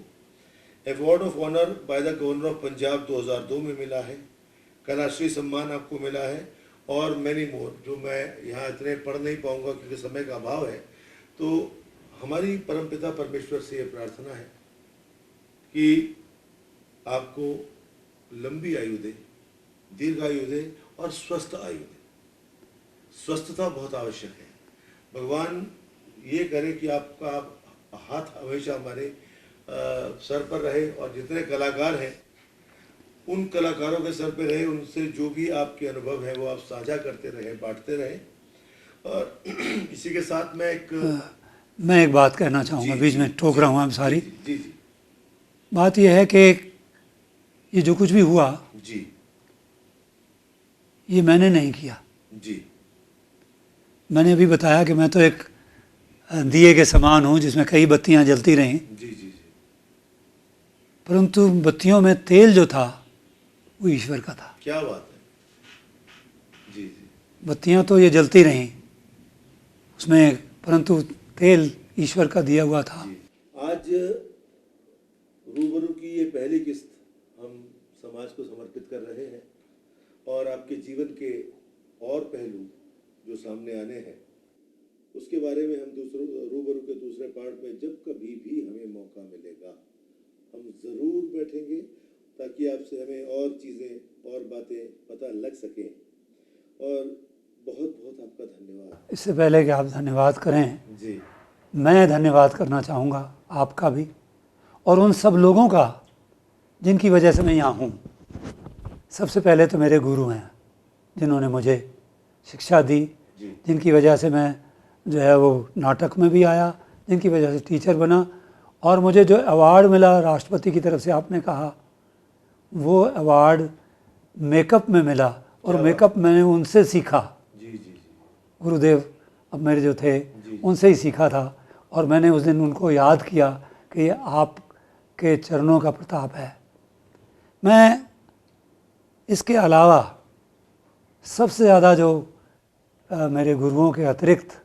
S1: Award of honour by the governor of Punjab 2002 में मिला है। कलाश्री सम्मान आपको मिला है और मैनी मोर, जो मैं यहाँ इतने पढ़ नहीं पाऊंगा क्योंकि समय का अभाव है। तो हमारी परमपिता परमेश्वर से ये प्रार्थना है कि आपको लंबी आयु दे, दीर्घ आयु दे और स्वस्थ आयु दे। स्वस्थता बहुत आवश्यक है। भगवान ये करे कि आपका हाथ हमेशा हमारे सर पर रहे और जितने कलाकार हैं उन कलाकारों के सर पे रहे, उनसे जो भी आपके अनुभव है वो आप साझा करते रहे, बांटते रहे। और इसी के साथ मैं एक
S2: बात कहना चाहूँगा, बीच में टोक रहा हूँ आप सारी।
S1: जी जी
S2: बात यह है कि ये जो कुछ भी हुआ
S1: जी
S2: ये मैंने नहीं किया।
S1: जी
S2: मैंने अभी बताया कि मैं तो एक दिए के समान हूँ जिसमें कई बत्तियाँ जलती रहीं,
S1: जी जी
S2: परंतु बत्तियों में तेल जो था वो ईश्वर का था।
S1: क्या बात है। जी जी
S2: बत्तियाँ तो ये जलती रहीं उसमें, परंतु तेल ईश्वर का दिया हुआ था।
S1: आज रूबरू की ये पहली किस्त हम समाज को समर्पित कर रहे हैं और आपके जीवन के और पहलू जो सामने आने हैं उसके बारे में हम रूबरू के दूसरे पार्ट में जब कभी भी हमें मौका मिलेगा हम ज़रूर बैठेंगे ताकि आपसे हमें और चीज़ें और बातें पता लग सकें। और बहुत बहुत आपका धन्यवाद।
S2: इससे पहले कि आप धन्यवाद करें,
S1: जी,
S2: मैं धन्यवाद करना चाहूँगा आपका भी और उन सब लोगों का जिनकी वजह से मैं यहाँ हूँ। सबसे पहले तो मेरे गुरु हैं जिन्होंने मुझे शिक्षा दी, जिनकी वजह से मैं जो है वो नाटक में भी आया, जिनकी वजह से टीचर बना। और मुझे जो अवार्ड मिला राष्ट्रपति की तरफ से, आपने कहा, वो अवार्ड मेकअप में मिला और मेकअप मैंने उनसे सीखा। गुरुदेव अब मेरे जो थे उनसे ही सीखा था और मैंने उस दिन उनको याद किया कि ये आपके चरणों का प्रताप है। मैं इसके अलावा सबसे ज़्यादा जो मेरे गुरुओं के अतिरिक्त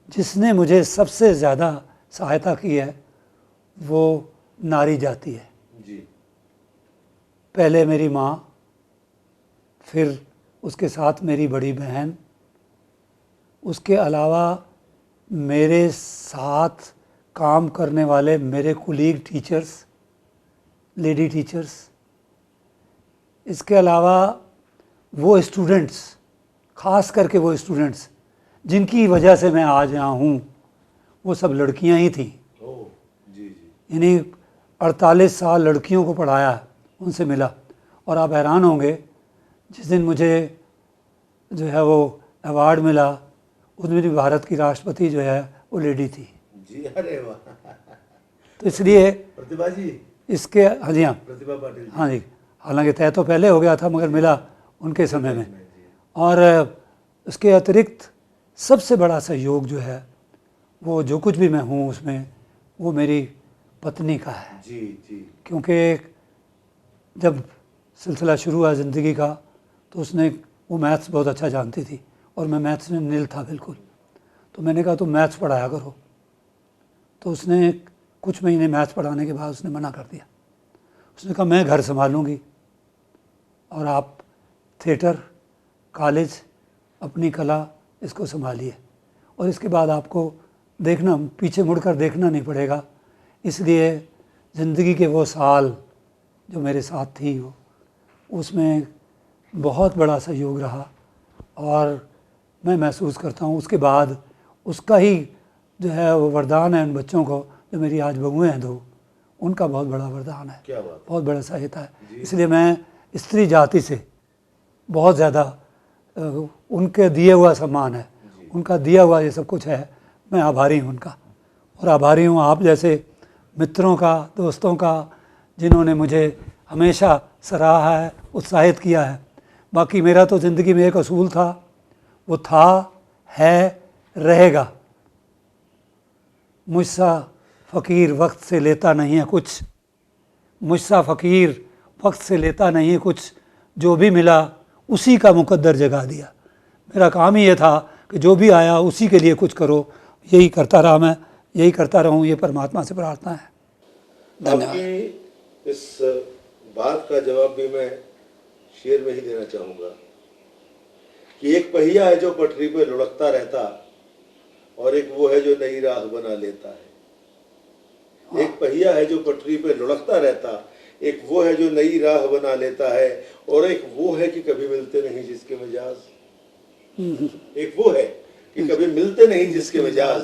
S2: जिसने मुझे सबसे ज़्यादा सहायता की है वो नारी जाति है। पहले मेरी माँ, फिर उसके साथ मेरी बड़ी बहन, उसके अलावा मेरे साथ काम करने वाले मेरे कुलीग टीचर्स, लेडी टीचर्स, इसके अलावा वो स्टूडेंट्स, ख़ास करके वो स्टूडेंट्स जिनकी वजह से मैं आज यहाँ हूँ, वो सब लड़कियाँ ही थीं। यानी 48 साल लड़कियों को पढ़ाया, उनसे मिला। और आप हैरान होंगे, जिस दिन मुझे जो है वो अवार्ड मिला उस दिन भी भारत की राष्ट्रपति जो है वो लेडी थी।
S1: जी, अरे वाह।
S2: तो इसलिए
S1: प्रतिभा जी,
S2: इसके, हाँ जी, हाँ,
S1: प्रतिभा पाटिल,
S2: हाँ जी, हालांकि तय तो पहले हो गया था मगर मिला उनके समय में। और उसके अतिरिक्त सबसे बड़ा सहयोग जो है वो जो कुछ भी मैं हूँ उसमें, वो मेरी पत्नी का है।
S1: जी जी।
S2: क्योंकि जब सिलसिला शुरू हुआ ज़िंदगी का तो उसने, वो मैथ्स बहुत अच्छा जानती थी और मैं मैथ्स में नील था बिल्कुल। तो मैंने कहा तुम मैथ्स पढ़ाया करो। तो उसने कुछ महीने मैथ्स पढ़ाने के बाद उसने मना कर दिया। उसने कहा मैं घर संभालूंगी और आप थिएटर, कॉलेज, अपनी कला, इसको संभालिए और इसके बाद आपको देखना, पीछे मुड़कर देखना नहीं पड़ेगा। इसलिए ज़िंदगी के वो साल जो मेरे साथ थी वो, उसमें बहुत बड़ा सहयोग रहा और मैं महसूस करता हूँ उसके बाद उसका ही जो है वो वरदान है उन बच्चों को, जो मेरी आज बहुएँ हैं दो, उनका बहुत बड़ा वरदान है।
S1: क्या बात,
S2: बहुत बड़ा सहायता है। इसलिए मैं स्त्री जाति से बहुत ज़्यादा उनके दिए हुआ सम्मान है, उनका दिया हुआ ये सब कुछ है, मैं आभारी हूँ उनका। और आभारी हूँ आप जैसे मित्रों का, दोस्तों का, जिन्होंने मुझे हमेशा सराहा है, उत्साहित किया है। बाकी मेरा तो ज़िंदगी में एक असूल था, वो था, है, रहेगा, मुझसा फ़कीर वक्त से लेता नहीं है कुछ, मुझसा फ़कीर वक्त से लेता नहीं है कुछ, जो भी मिला उसी का मुकद्दर जगा दिया। मेरा काम ही ये था कि जो भी आया उसी के लिए कुछ करो। यही करता रहा, मैं यही करता रहूं, ये परमात्मा से प्रार्थना है। धन्यवाद।
S1: आपकी इस बात का जवाब भी मैं शेर में ही देना चाहूँगा कि एक पहिया है जो पटरी पे लुढ़कता रहता और एक वो है जो नई राह बना लेता है। एक पहिया है जो पटरी पे लुढ़कता रहता, एक वो है जो नई राह बना लेता है, और एक वो है कि कभी मिलते नहीं जिसके मिजाज, एक वो है कि कभी मिलते नहीं जिसके मिजाज,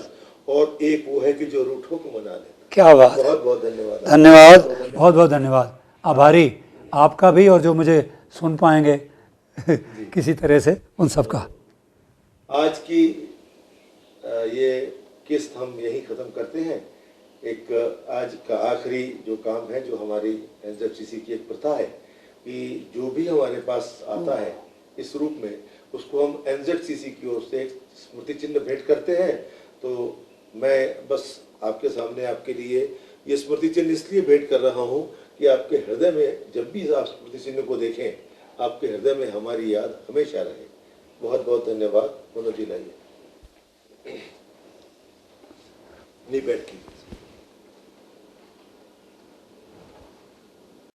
S1: और एक वो है कि जो रूठों को मना लेता।
S2: क्या बात।
S1: बहुत बहुत धन्यवाद।
S2: धन्यवाद, बहुत बहुत धन्यवाद। आभारी आपका भी और जो मुझे सुन पाएंगे किसी तरह से उन सब का।
S1: आज की ये किस्त हम यही ख़त्म करते हैं। एक आज का आखिरी जो काम है, जो हमारी एनजेडसीसी की एक प्रथा है कि जो भी हमारे पास आता है इस रूप में, उसको हम एनजेडसीसी की ओर से एक स्मृति चिन्ह भेंट करते हैं। तो मैं बस आपके सामने आपके लिए ये स्मृति चिन्ह इसलिए भेंट कर रहा हूँ कि आपके हृदय में जब भी आप स्मृति चिन्ह को देखें, आपके हृदय में हमारी याद हमेशा रहे। बहुत बहुत धन्यवाद। मनोज जी लाइए, नहीं बैठ की।